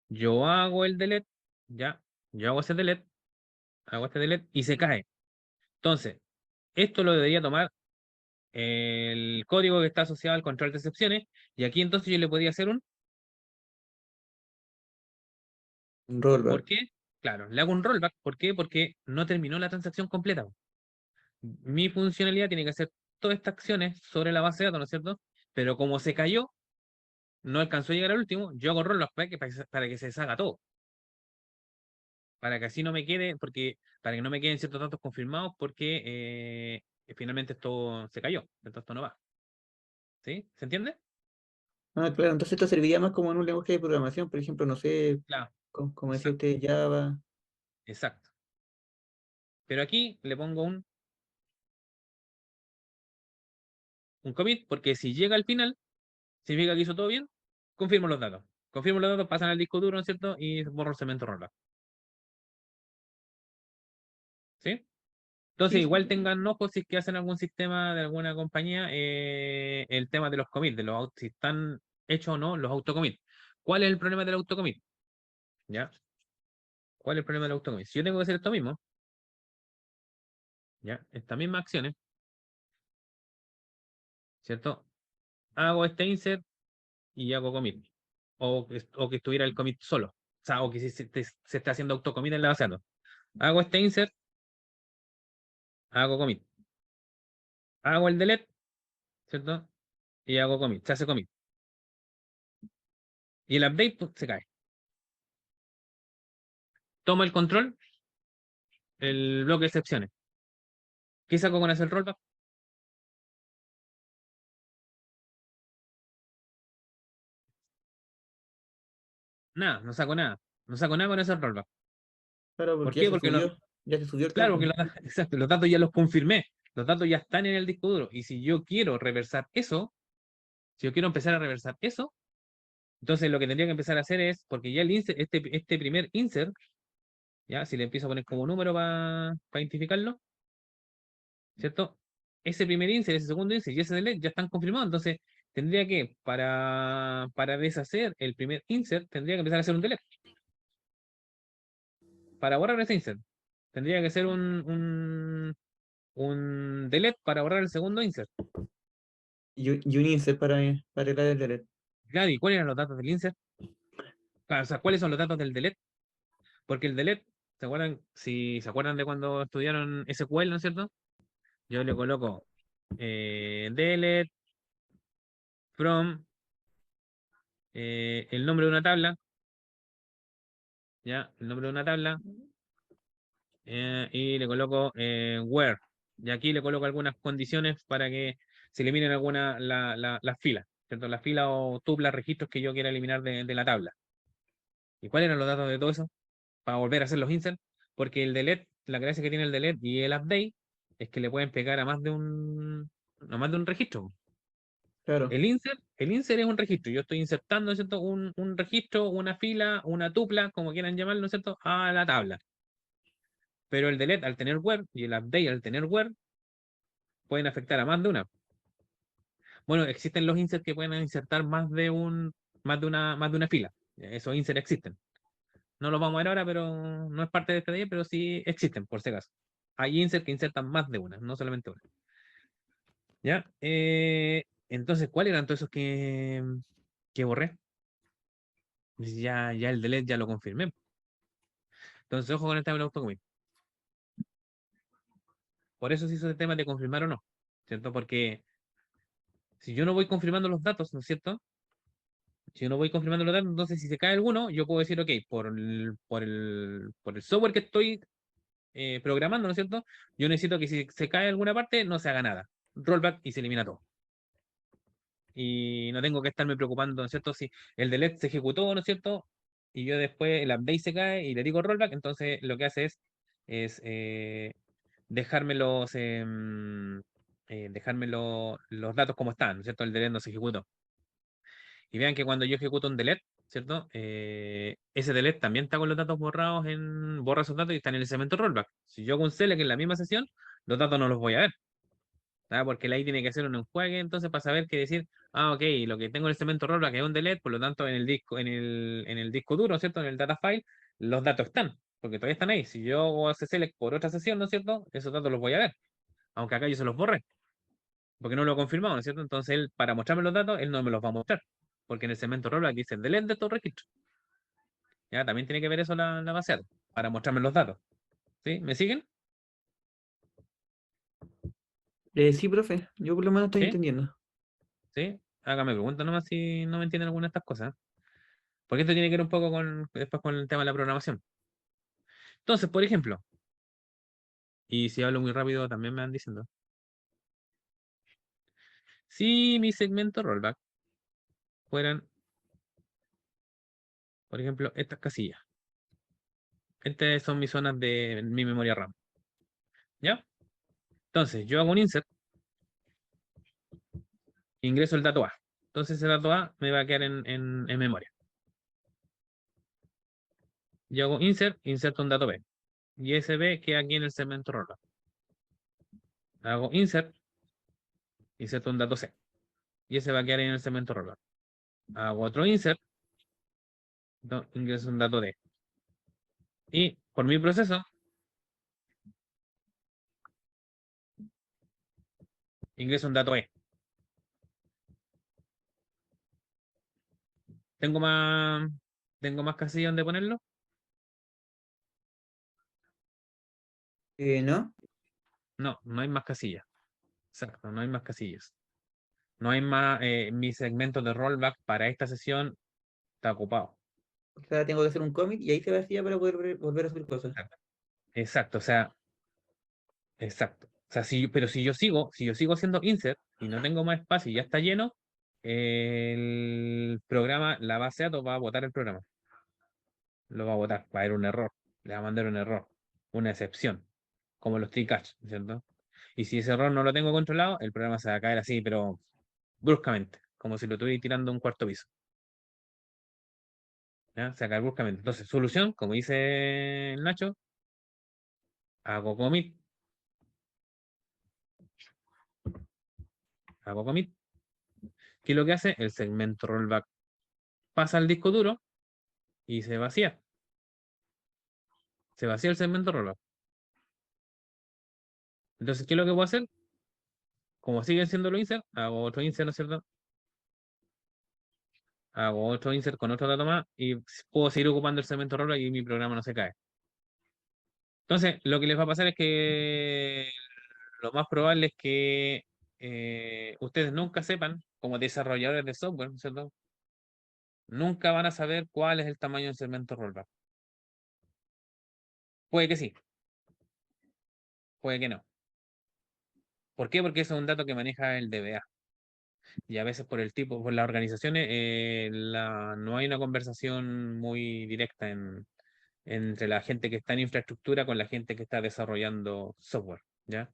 yo hago el delete, ya, yo hago ese delete, hago este delete y se cae. Entonces, esto lo debería tomar el código que está asociado al control de excepciones, y aquí entonces yo le podría hacer Un ¿por rollback. qué? Claro, le hago un rollback. ¿Por qué? Porque no terminó la transacción completa. Mi funcionalidad tiene que hacer todas estas acciones sobre la base de datos, ¿no es cierto? Pero como se cayó, no alcanzó a llegar al último, yo hago rollback para que se deshaga todo. Para que así no me quede, para que no me queden ciertos datos confirmados, porque finalmente esto se cayó, entonces esto no va. ¿Sí? ¿Se entiende? Ah, claro, entonces esto serviría más como en un lenguaje de programación, por ejemplo, no sé, Claro, como decía exacto, usted, Java. exacto. Pero aquí le pongo un commit, porque si llega al final, significa que hizo todo bien, confirmo los datos. Confirmo los datos, pasan al disco duro, ¿no es cierto? Y borro el cemento rollback. ¿Sí? Entonces, Sí, sí. igual tengan ojo si es que hacen algún sistema de alguna compañía, el tema de los commits, si están hechos o no los autocommits. ¿Cuál es el problema del autocommit? ¿Ya? ¿Cuál es el problema del autocommit? Si yo tengo que hacer esto mismo, ¿ya? Estas mismas acciones, ¿cierto? Hago este insert y hago commit. O que estuviera el commit solo. O sea, o que se esté haciendo autocommit en la base de datos. Hago este insert, hago commit. Hago el delete, ¿cierto? Y hago commit. Se hace commit. Y el update pues, se cae. Tomo el control, el bloque de excepciones. ¿Qué saco con hacer rollback? Nada, no saco nada. No saco nada con hacer rollback. Claro, ¿Por porque qué? Porque ya se subió el claro, campo. porque exacto, los datos ya los confirmé. Los datos ya están en el disco duro. Y si yo quiero reversar eso, si yo quiero empezar a reversar eso, entonces lo que tendría que empezar a hacer es, porque ya el insert, este primer insert, ya, si le empiezo a poner como número para identificarlo, ¿cierto? Ese primer insert, ese segundo insert y ese delete ya están confirmados. Entonces, tendría que, para deshacer el primer insert, tendría que empezar a hacer un delete. Para borrar ese insert, tendría que ser un delete para borrar el segundo insert. Y un insert para arreglar el delete. Claro, ¿y cuáles eran los datos del insert? O sea, ¿cuáles son los datos del delete? Porque el delete, ¿se acuerdan? Si se acuerdan de cuando estudiaron SQL, ¿no es cierto? Yo le coloco delete from el nombre de una tabla, ¿ya? El nombre de una tabla, y le coloco where. Y aquí le coloco algunas condiciones para que se eliminen algunas las filas, ¿cierto? Las filas o tuplas, registros que yo quiera eliminar de la tabla. ¿Y cuáles eran los datos de todo eso? Para volver a hacer los inserts, porque el delete, la gracia que tiene el delete y el update es que le pueden pegar a más de un registro. Claro. El insert es un registro. Yo estoy insertando, ¿no es cierto? Un registro, una fila, una tupla, como quieran llamarlo, ¿no es cierto? A la tabla. Pero el delete al tener where y el update al tener where pueden afectar a más de una. Bueno, existen los inserts que pueden insertar más de una fila. Esos inserts existen. No los vamos a ver ahora, pero no es parte de este día, pero sí existen, por si acaso. Hay inserts que insertan más de una, no solamente una. ¿Ya? Entonces, ¿cuáles eran todos esos que borré? Ya el delete ya lo confirmé. Entonces, ojo con el tema del autocommit. Por eso se hizo el tema de confirmar o no, ¿cierto? Porque si yo no voy confirmando los datos, ¿no es cierto? Si yo no voy confirmando los datos, entonces si se cae alguno, yo puedo decir, ok, por el software que estoy programando, ¿no es cierto? Yo necesito que si se cae alguna parte, no se haga nada. Rollback y se elimina todo. Y no tengo que estarme preocupando, ¿no es cierto? Si el delete se ejecutó, ¿no es cierto? Y yo después el update se cae y le digo rollback, entonces lo que hace es dejarme los datos como están, ¿no es cierto? El delete no se ejecutó. Y vean que cuando yo ejecuto un delete, ¿cierto? Ese delete también está con los datos borrados borra esos datos y están en el segmento rollback. Si yo hago un select en la misma sesión, los datos no los voy a ver. ¿Ah? Porque la I tiene que hacer un enjuague, entonces para saber qué decir, ok, lo que tengo en el segmento rollback es un delete, por lo tanto en el disco, en el disco duro, ¿cierto? En el data file, los datos están, porque todavía están ahí. Si yo hago ese select por otra sesión, ¿no es cierto? Esos datos los voy a ver, aunque acá yo se los borré, porque no lo he confirmado, ¿no es cierto? Entonces él, para mostrarme los datos, él no me los va a mostrar, porque en el segmento rollback dice delete de estos registros. Ya, también tiene que ver eso la base de datos, para mostrarme los datos. ¿Sí? ¿Me siguen? Sí, profe, yo por lo menos estoy ¿Sí? entendiendo. ¿Sí? hágame preguntas nomás si no me entienden alguna de estas cosas. Porque esto tiene que ver un poco después con el tema de la programación. Entonces, por ejemplo, y si hablo muy rápido también me van diciendo. Si mi segmento rollback fueran, por ejemplo, estas casillas. Estas son mis zonas de mi memoria RAM. ¿Ya? Entonces, yo hago un insert, ingreso el dato A. Entonces, ese dato A me va a quedar en memoria. Yo hago insert, inserto un dato B. Y ese B queda aquí en el segmento rollback. Hago insert, inserto un dato C. Y ese va a quedar en el segmento rollback. Hago otro insert, ingreso un dato D. Y por mi proceso, ingreso un dato E. ¿Tengo más casillas donde ponerlo? ¿No? No, no hay más casillas. Exacto, no hay más casillas. No hay más, mi segmento de rollback para esta sesión está ocupado. O sea, tengo que hacer un commit y ahí se vacía para poder volver a subir cosas. Exacto, o sea, exacto. O sea, pero si yo sigo haciendo insert y no tengo más espacio y ya está lleno, el programa, la base de datos va a botar el programa. Lo va a botar, va a haber un error. Le va a mandar un error, una excepción, como los tree-catch, ¿cierto? Y si ese error no lo tengo controlado, el programa se va a caer así, pero bruscamente, como si lo estuviera tirando un cuarto piso. ¿Ya? Se va a caer bruscamente. Entonces, solución, como dice el Nacho, hago commit, hago commit. ¿Qué es lo que hace? El segmento rollback pasa al disco duro y se vacía. Se vacía el segmento rollback. Entonces, ¿qué es lo que puedo hacer? Como siguen siendo los insert, hago otro insert, ¿no es cierto? Hago otro insert con otro dato más y puedo seguir ocupando el segmento rollback y mi programa no se cae. Entonces, lo que les va a pasar es que lo más probable es que ustedes nunca sepan, como desarrolladores de software, ¿no es cierto? Nunca van a saber cuál es el tamaño del segmento rollback. Puede que sí, puede que no. ¿Por qué? Porque eso es un dato que maneja el DBA. Y a veces por el tipo, por las organizaciones, no hay una conversación muy directa entre la gente que está en infraestructura con la gente que está desarrollando software, ¿ya?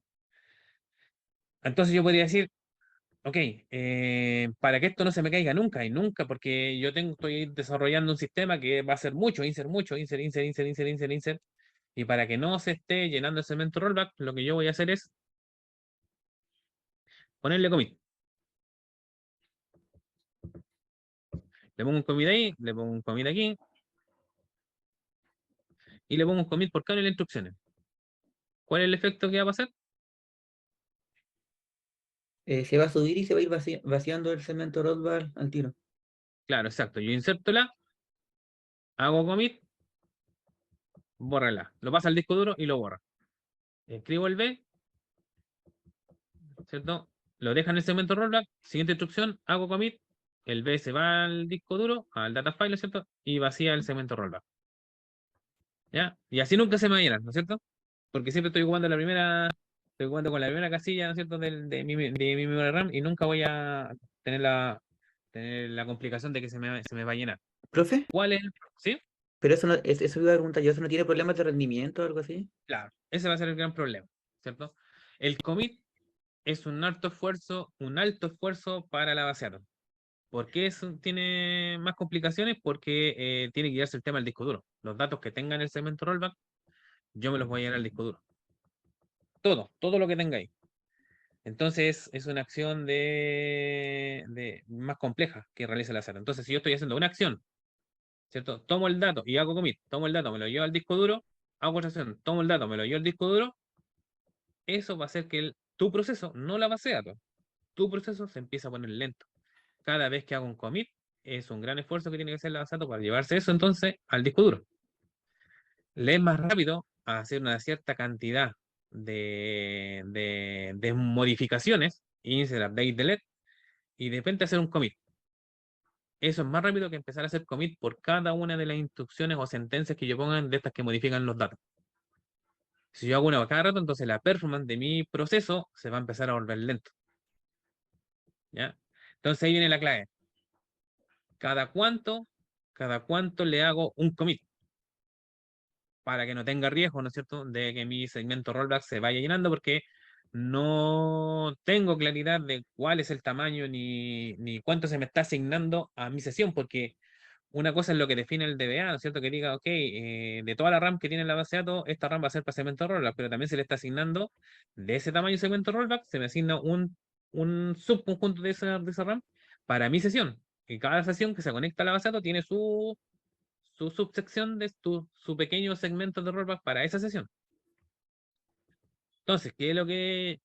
Entonces yo podría decir, ok, para que esto no se me caiga nunca y nunca, porque estoy desarrollando un sistema que va a ser mucho, mucho, insert, insert, insert, insert, insert, insert, y para que no se esté llenando el segmento rollback, lo que yo voy a hacer es ponerle commit. Le pongo un commit ahí, le pongo un commit aquí, y le pongo un commit por cada una de las instrucciones. ¿Cuál es el efecto que va a pasar? Se va a subir y se va a ir vaciando el segmento rollback al tiro. Claro, exacto. Yo inserto la, hago commit, bórrala. Lo pasa al disco duro y lo borra. Escribo el B, ¿cierto? Lo deja en el segmento rollback. Siguiente instrucción, hago commit. El B se va al disco duro, al data file, ¿cierto? Y vacía el segmento rollback. ¿Ya? Y así nunca se me va a llenar, ¿no es cierto? Porque siempre estoy jugando con la primera casilla, ¿no es cierto? De mi memoria RAM y nunca voy a tener la complicación de que se me va a llenar. ¿Profe? ¿Cuál es ¿Sí? Pero eso no, eso iba a preguntar yo, ¿eso no tiene problemas de rendimiento o algo así? Claro, ese va a ser el gran problema, ¿cierto? El commit es un alto esfuerzo para la base de datos. ¿Por qué tiene más complicaciones? Porque tiene que llevarse el tema al disco duro. Los datos que tenga en el segmento rollback, yo me los voy a llevar al disco duro. Todo lo que tenga ahí. Entonces es una acción más compleja que realiza la SAT. Entonces, si yo estoy haciendo una acción, ¿cierto? Tomo el dato y hago commit, tomo el dato, me lo llevo al disco duro, hago otra acción, tomo el dato, me lo llevo al disco duro, eso va a hacer que tu proceso, no la base de datos, tu proceso se empieza a poner lento. Cada vez que hago un commit, es un gran esfuerzo que tiene que hacer la base de datos para llevarse eso entonces al disco duro. Le es más rápido hacer una cierta cantidad de modificaciones, insert, update, delete, y de repente hacer un commit. Eso es más rápido que empezar a hacer commit por cada una de las instrucciones o sentencias que yo ponga de estas que modifican los datos. Si yo hago una cada rato, entonces la performance de mi proceso se va a empezar a volver lento. ¿Ya? Entonces ahí viene la clave. Cada cuánto le hago un commit para que no tenga riesgo, ¿no es cierto?, de que mi segmento rollback se vaya llenando, porque no tengo claridad de cuál es el tamaño ni cuánto se me está asignando a mi sesión, porque una cosa es lo que define el DBA, ¿no es cierto?, que diga, ok, de toda la RAM que tiene la base de datos, esta RAM va a ser para segmento rollback, pero también se le está asignando de ese tamaño segmento rollback, se me asigna un subconjunto de esa RAM para mi sesión. Y cada sesión que se conecta a la base de datos tiene su subsección de su pequeño segmento de rollback para esa sesión. Entonces, qué es lo que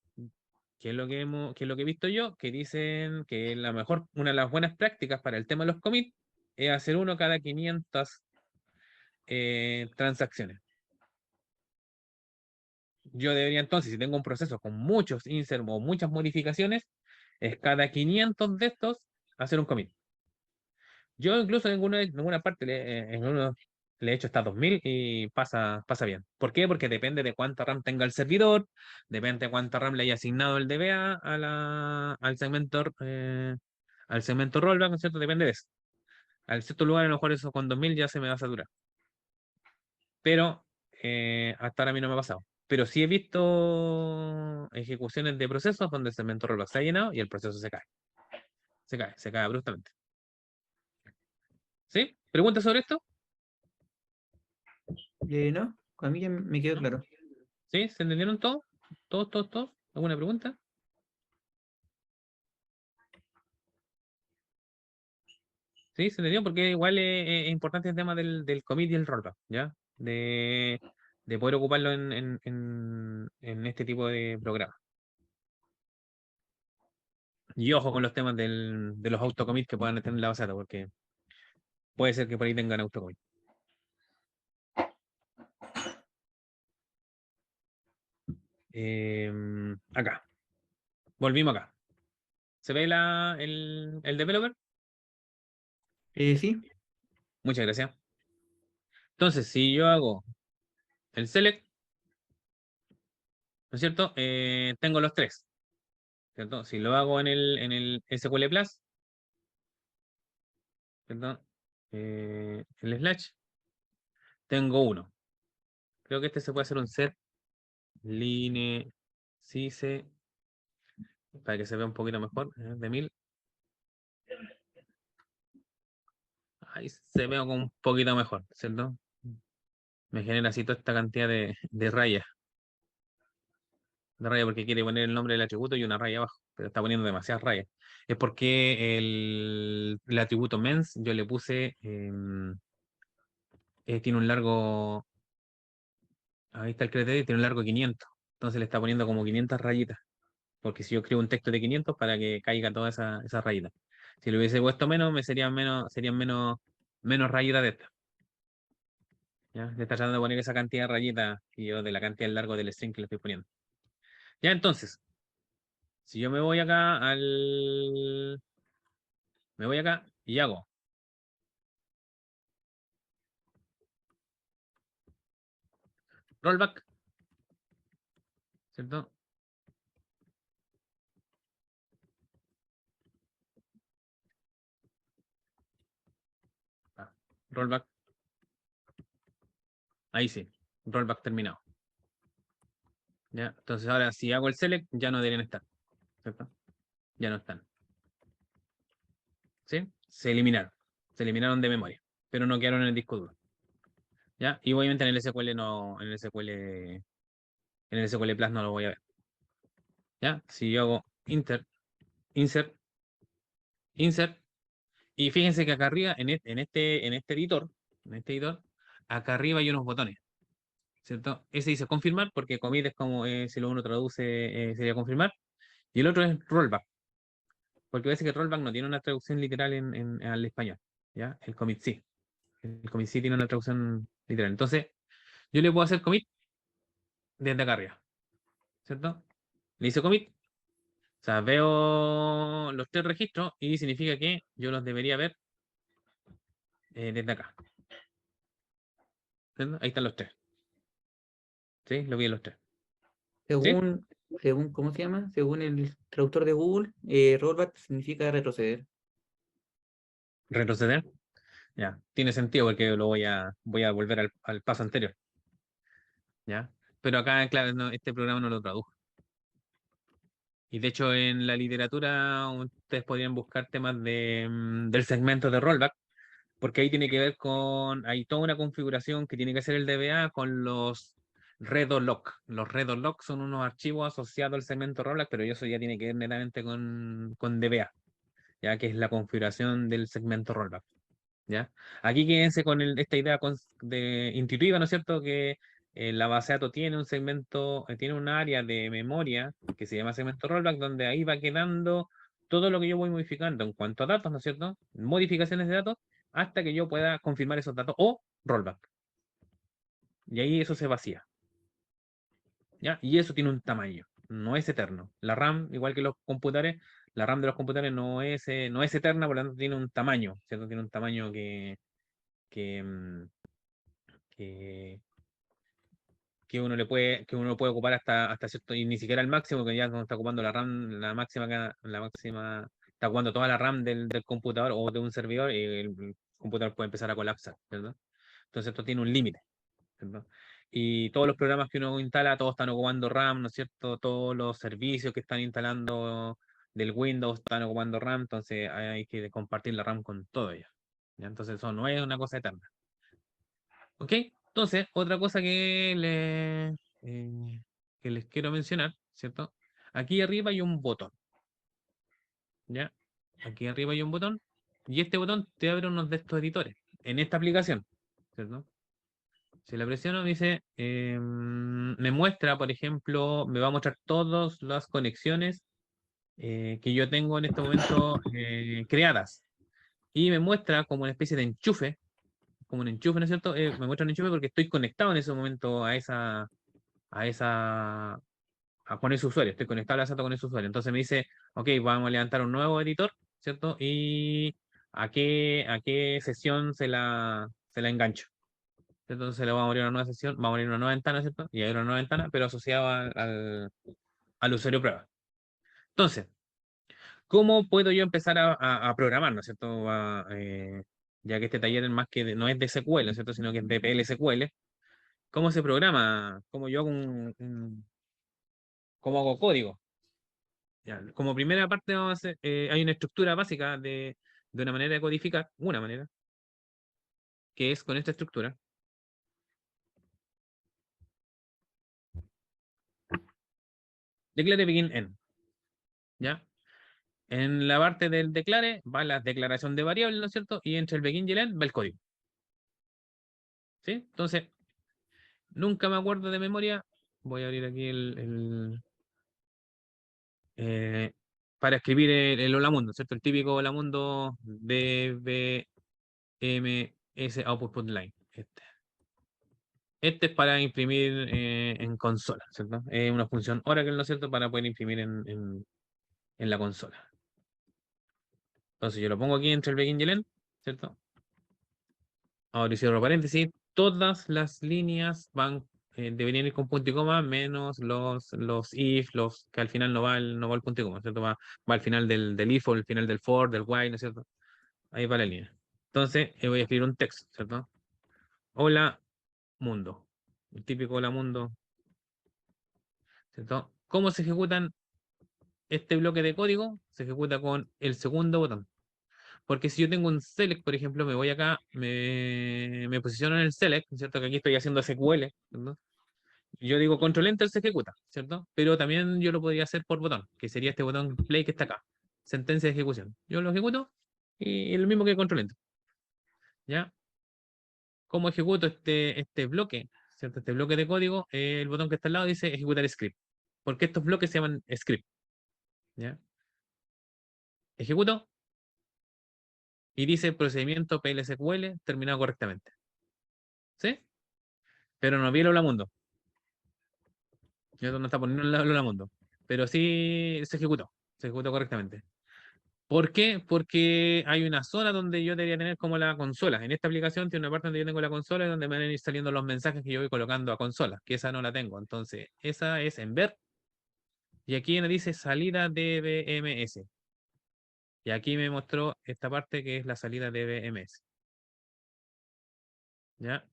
qué es lo que he visto yo? Que dicen que una de las buenas prácticas para el tema de los commits es hacer uno cada 500 transacciones. Yo debería entonces, si tengo un proceso con muchos insert o muchas modificaciones, es cada 500 de estos hacer un commit. Yo incluso en alguna parte le he hecho hasta 2000 y pasa bien. ¿Por qué? Porque depende de cuánta RAM tenga el servidor, depende de cuánta RAM le haya asignado el DBA al segmento rollback, ¿no es cierto? Depende de eso. Al cierto lugar, a lo mejor eso con 2000 ya se me va a saturar. Pero hasta ahora a mí no me ha pasado. Pero sí he visto ejecuciones de procesos donde el segmento rollback se ha llenado y el proceso se cae. Se cae abruptamente. ¿Sí? ¿Preguntas sobre esto? No, a mí ya me quedó ¿No? claro. ¿Sí? ¿Se entendieron todo? ¿Todos? ¿Alguna pregunta? ¿Sí? ¿Se entendió? Porque igual es importante el tema del commit y el rollback, ¿ya? De poder ocuparlo en este tipo de programas. Y ojo con los temas de los autocommits que puedan tener en la base de datos, porque puede ser que por ahí tengan autocommit. Acá. Volvimos acá. ¿Se ve el developer? Sí, Muchas gracias. Entonces, si yo hago el select, ¿no es cierto? Tengo los tres, ¿cierto? Si lo hago en el SQL Plus, ¿cierto? El slash, tengo uno. Creo que este se puede hacer un set line sice para que se vea un poquito mejor, de 1000. Ahí se ve como un poquito mejor, ¿cierto? Me genera así toda esta cantidad de rayas. De raya porque quiere poner el nombre del atributo y una raya abajo, pero está poniendo demasiadas rayas. Es porque el atributo mens yo le puse, tiene un largo, ahí está el criterio, tiene un largo 500. Entonces le está poniendo como 500 rayitas. Porque si yo creo un texto de 500 para que caiga toda esa rayita. Si le hubiese puesto menos, serían menos rayitas de estas. ¿Ya? Le está tratando de poner esa cantidad de rayitas y yo de la cantidad largo del string que le estoy poniendo. Ya entonces, si yo me voy acá me voy acá y hago rollback, ¿cierto? Ah, rollback. Ahí sí, rollback terminado. ¿Ya? Entonces ahora si hago el select ya no deberían estar, ¿cierto? Ya no están. ¿Sí? Se eliminaron de memoria, pero no quedaron en el disco duro. ¿Ya? Y obviamente en el SQL no, en el SQL Plus no lo voy a ver. ¿Ya? Si yo hago insert, y fíjense que acá arriba, en este editor, acá arriba hay unos botones, ¿cierto? Ese dice confirmar, porque commit es como, si lo uno traduce, sería confirmar, y el otro es rollback, porque parece que rollback no tiene una traducción literal al español, ¿ya? El commit sí. El commit sí tiene una traducción literal. Entonces, yo le puedo hacer commit desde acá arriba, ¿cierto? Le hice commit, sea, veo los 3 registros y significa que yo los debería ver desde acá. ¿Entiendes? Ahí están los 3. ¿Sí? Lo vi en los 3. ¿Sí? Según, ¿cómo se llama? Según el traductor de Google, rollback significa retroceder. Retroceder. Ya. Tiene sentido porque voy a volver al paso anterior. ¿Ya? Pero acá, claro, este programa no lo tradujo. Y de hecho, en la literatura, ustedes podrían buscar temas del segmento de rollback, porque ahí tiene que ver con, hay toda una configuración que tiene que hacer el DBA con los redo-lock. Los redo-lock son unos archivos asociados al segmento rollback, pero eso ya tiene que ver netamente con DBA, ya que es la configuración del segmento rollback. ¿Ya? Aquí quédense con esta idea intuitiva, ¿no es cierto? Que la base de datos tiene un segmento, tiene un área de memoria que se llama segmento rollback, donde ahí va quedando todo lo que yo voy modificando en cuanto a datos, ¿no es cierto? Modificaciones de datos, hasta que yo pueda confirmar esos datos o rollback. Y ahí eso se vacía. ¿Ya? Y eso tiene un tamaño, no es eterno. La RAM, igual que los computadores, la RAM de los computadores no es eterna, por lo tanto tiene un tamaño, ¿cierto? Tiene un tamaño que, mm, que, que uno puede ocupar hasta cierto, y ni siquiera el máximo, que ya no está ocupando la RAM, la máxima, está ocupando toda la RAM del computador o de un servidor, y el computador puede empezar a colapsar, ¿verdad? Entonces esto tiene un límite, ¿verdad? Y todos los programas que uno instala, todos están ocupando RAM, ¿no es cierto? Todos los servicios que están instalando del Windows están ocupando RAM, entonces hay que compartir la RAM con todo ello. ¿Ya? Entonces eso no es una cosa eterna. ¿Ok? Entonces, otra cosa que les quiero mencionar, ¿cierto? Aquí arriba hay un botón, ¿ya? Aquí arriba hay un botón, y este botón te abre unos de estos editores en esta aplicación, ¿cierto? Si la presiono, me dice, me muestra, por ejemplo, me va a mostrar todas las conexiones que yo tengo en este momento creadas. Y me muestra como una especie de enchufe, como un enchufe, ¿no es cierto? Me muestra un enchufe porque estoy conectado en ese momento a esa, con ese usuario, estoy conectado a la SATA con ese usuario. Entonces me dice, ok, vamos a levantar un nuevo editor, ¿cierto? Y a qué sesión se la engancho. Entonces le vamos a abrir una nueva sesión, vamos a abrir una nueva ventana, ¿cierto? Y hay una nueva ventana, pero asociada al usuario prueba. Entonces, ¿cómo puedo yo empezar a programar, ¿no es cierto? Ya que este taller es más no es de SQL, ¿no es cierto? Sino que es de PL/SQL. ¿Cómo se programa? ¿Cómo yo hago cómo hago código? Ya, como primera parte vamos a hacer, hay una estructura básica de una manera de codificar, una manera, que es con esta estructura. Declare begin end. ¿Ya? En la parte del declare va la declaración de variables, ¿no es cierto? Y entre el begin y el end va el código. ¿Sí? Entonces, nunca me acuerdo de memoria. Voy a abrir aquí eh, para escribir el hola mundo, ¿cierto? El típico hola mundo DBMS output put line. Este es para imprimir en consola, ¿cierto? Es una función Oracle, ¿no es cierto? Para poder imprimir en la consola. Entonces yo lo pongo aquí entre el begin y el end, ¿cierto? Ahora y cierro paréntesis. Todas las líneas deberían ir con punto y coma, menos los if, los que al final no va el punto y coma, ¿cierto? Va al final del if o al final del for, del while, ¿no es cierto? Ahí va la línea. Entonces voy a escribir un texto, ¿cierto? Hola, mundo. El típico hola, mundo, ¿cierto? ¿Cómo se ejecutan este bloque de código? Se ejecuta con el segundo botón. Porque si yo tengo un select, por ejemplo, me voy acá, me posiciono en el select, ¿cierto? Que aquí estoy haciendo SQL, ¿cierto? Yo digo control enter, se ejecuta, ¿cierto? Pero también yo lo podría hacer por botón, que sería este botón play que está acá. Sentencia de ejecución. Yo lo ejecuto y es lo mismo que control enter. ¿Ya? ¿Cómo ejecuto este bloque? ¿Cierto? Este bloque de código, el botón que está al lado dice ejecutar script. Porque estos bloques se llaman script. ¿Ya? Ejecuto y dice procedimiento PLSQL terminado correctamente. ¿Sí? Pero no vi el hola mundo. Ya no está poniendo el hola mundo. Pero sí se ejecutó. se ejecuta correctamente. ¿Por qué? Porque hay una zona donde yo debería tener como la consola. En esta aplicación tiene una parte donde yo tengo la consola y donde me van a ir saliendo los mensajes que yo voy colocando a consola, que esa no la tengo. Entonces, esa es en ver. Y aquí me dice salida de BMS. Y aquí me mostró esta parte que es la salida de BMS. ¿Ya?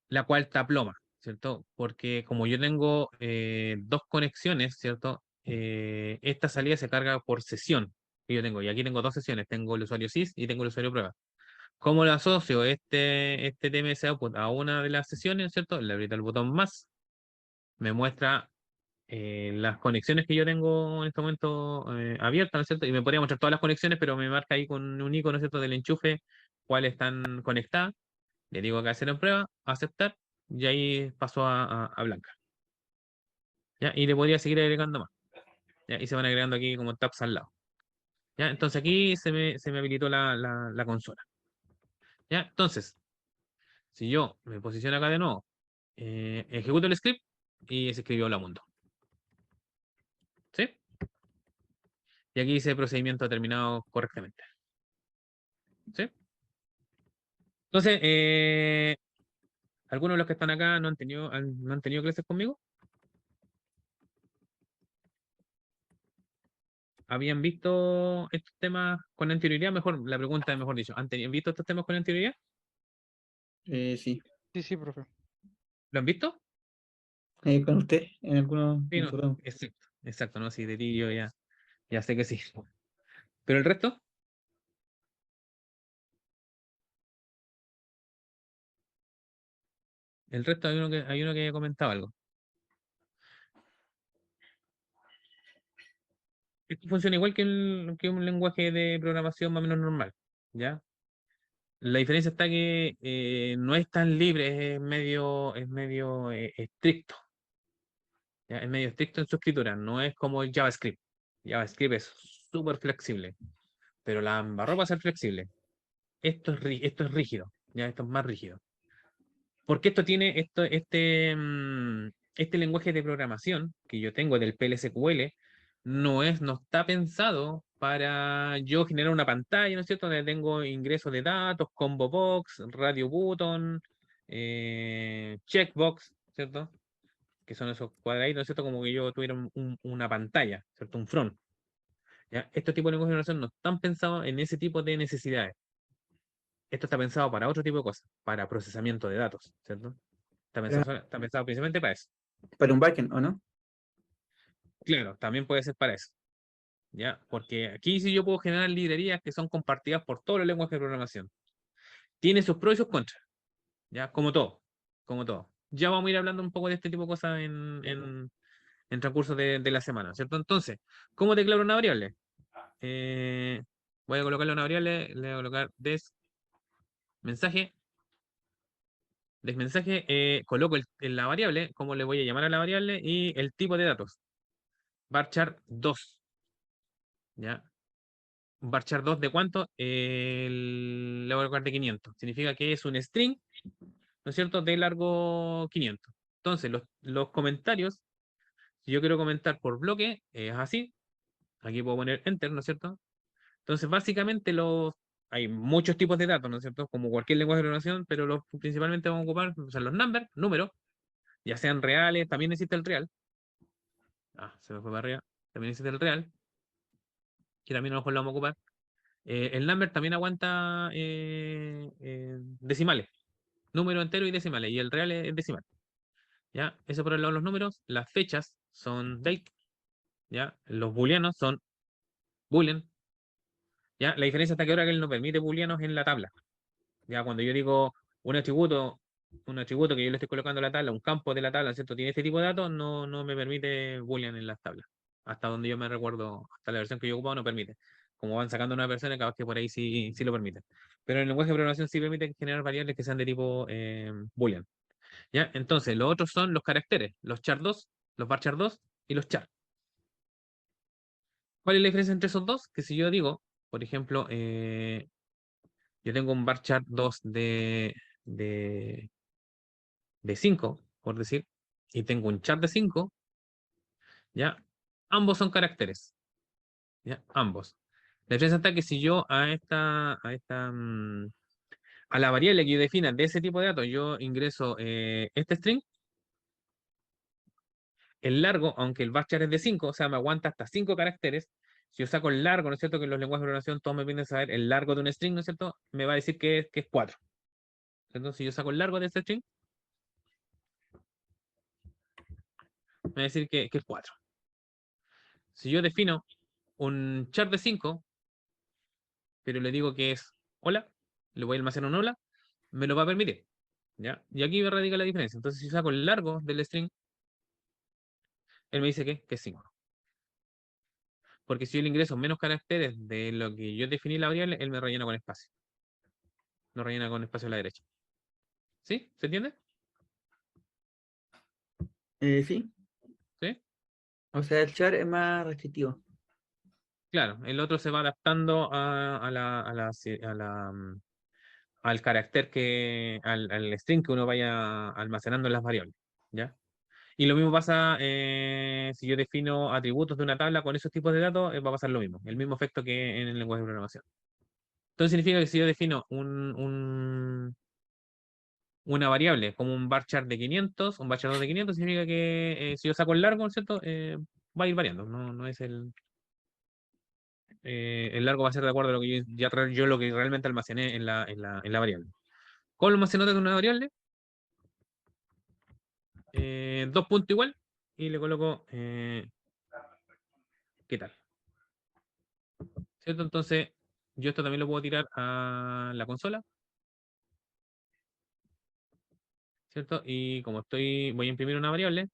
La cual taploma, ¿cierto? Porque como yo tengo dos conexiones, ¿cierto? Esta salida se carga por sesión que yo tengo. Y aquí tengo dos sesiones. Tengo el usuario sys y tengo el usuario prueba. ¿Cómo le asocio este TMS output a una de las sesiones, ¿cierto? Le aprieto el botón más, me muestra las conexiones que yo tengo en este momento abiertas, ¿no es cierto? Y me podría mostrar todas las conexiones, pero me marca ahí con un icono, ¿no es cierto?, del enchufe, cuáles están conectadas. Le digo que hacer en prueba, aceptar, y ahí pasó a blanca. ¿Ya? Y le podría seguir agregando más. ¿Ya? Y se van agregando aquí como tabs al lado. ¿Ya? Entonces aquí se me habilitó la consola. ¿Ya? Entonces, si yo me posiciono acá de nuevo, ejecuto el script y se escribió la mundo. ¿Sí? Y aquí dice procedimiento terminado correctamente. ¿Sí? Entonces, algunos de los que están acá no han tenido clases conmigo. ¿Habían visto estos temas con anterioridad? Mejor, la pregunta es mejor dicho. ¿Visto estos temas con anterioridad? Sí. Sí, sí, profe. ¿Lo han visto? Con usted en algunos Sí, no. programas. Exacto, exacto, ¿no? Sí, de ti yo ya sé que sí. Pero el resto, hay uno que comentaba algo. Esto funciona igual que un lenguaje de programación más o menos normal, ¿ya? La diferencia está que no es tan libre, es medio estricto, ¿ya? Es medio estricto en su escritura, no es como el JavaScript. JavaScript es súper flexible, pero la embarró para ser flexible. Esto es rígido, ¿ya? Esto es más rígido. Porque esto tiene este lenguaje de programación que yo tengo del PLSQL, no está pensado para yo generar una pantalla, ¿no es cierto? Donde tengo ingresos de datos, combo box, radio button, checkbox, ¿cierto? Que son esos cuadraditos, ¿no es cierto? Como que yo tuviera una pantalla, ¿cierto? Un front. ¿Ya? Estos tipos de lenguajes de programación no están pensados en ese tipo de necesidades. Esto está pensado para otro tipo de cosas, para procesamiento de datos, ¿cierto? Está pensado principalmente para eso. Para un backend, ¿o no? Claro, también puede ser para eso, ¿ya? Porque aquí sí yo puedo generar librerías que son compartidas por todos los lenguajes de programación. Tiene sus pros y sus contras, ¿ya? Como todo, como todo. Ya vamos a ir hablando un poco de este tipo de cosas en transcurso de la semana, ¿cierto? Entonces, ¿cómo declaro una variable? Eh, Voy a colocarle una variable, le voy a colocar mensaje, desmensaje, coloco la variable, cómo le voy a llamar a la variable y el tipo de datos. Varchar 2, ¿ya? Varchar 2 de cuánto? Le voy a colocar de 500. Significa que es un string, ¿no es cierto?, de largo 500. Entonces, los comentarios, si yo quiero comentar por bloque, es así. Aquí puedo poner enter, ¿no es cierto? Entonces, básicamente hay muchos tipos de datos, ¿no es cierto? Como cualquier lenguaje de programación, pero principalmente vamos a ocupar, o sea, los números, ya sean reales, también existe el real. Se me fue para arriba. También existe el real, que también a lo mejor lo vamos a ocupar. El number también aguanta decimales, número entero y decimales, y el real es decimal. ¿Ya? Eso por el lado de los números. Las fechas son date, ¿ya? Los booleanos son boolean, ¿ya? La diferencia está que ahora que él no permite booleanos en la tabla. Ya cuando yo digo un atributo, un atributo que yo le estoy colocando a la tabla, un campo de la tabla, ¿cierto? Tiene este tipo de datos, no me permite boolean en las tablas. Hasta donde yo me recuerdo, hasta la versión que yo he ocupado no permite. Como van sacando nuevas versiones, cada vez que por ahí sí lo permiten. Pero en el lenguaje de programación sí permite generar variables que sean de tipo boolean. ¿Ya? Entonces, los otros son los caracteres, los char2, los varchar2 y los char. ¿Cuál es la diferencia entre esos dos? Que si yo digo, por ejemplo, yo tengo un varchar2 de, de 5, por decir, y tengo un char de 5, ¿ya? Ambos son caracteres. ¿Ya? Ambos. La diferencia está que si yo a la variable que yo defina de ese tipo de datos, yo ingreso este string, el largo, aunque el varchar es de 5, o sea, me aguanta hasta 5 caracteres. Si yo saco el largo, ¿no es cierto? Que en los lenguajes de programación todos me piden saber el largo de un string, ¿no es cierto? Me va a decir que es 4. Entonces, si yo saco el largo de este string, me va a decir que es 4. Si yo defino un char de 5, pero le digo que es hola, le voy a almacenar un hola, me lo va a permitir. ¿Ya? Y aquí radica la diferencia. Entonces, si saco el largo del string, él me dice que es 5. Porque si yo le ingreso menos caracteres de lo que yo definí la variable, él me rellena con espacio. No rellena con espacio a la derecha. ¿Sí? ¿Se entiende? Sí, ¿Sí? o sea, el char es más restrictivo. Claro, el otro se va adaptando al carácter al string que uno vaya almacenando en las variables. ¿Ya? Y lo mismo pasa si yo defino atributos de una tabla con esos tipos de datos, va a pasar lo mismo, el mismo efecto que en el lenguaje de programación. Entonces significa que si yo defino una variable como un varchar de 500, un varchar 2 de 500, significa que si yo saco el largo, ¿cierto? Va a ir variando, no es el largo va a ser de acuerdo a lo que yo lo que realmente almacené en la variable. ¿Cómo lo almacené de una variable? Dos puntos igual y le coloco ¿qué tal? ¿Cierto? Entonces, yo esto también lo puedo tirar a la consola, ¿cierto? Y como voy a imprimir una variable,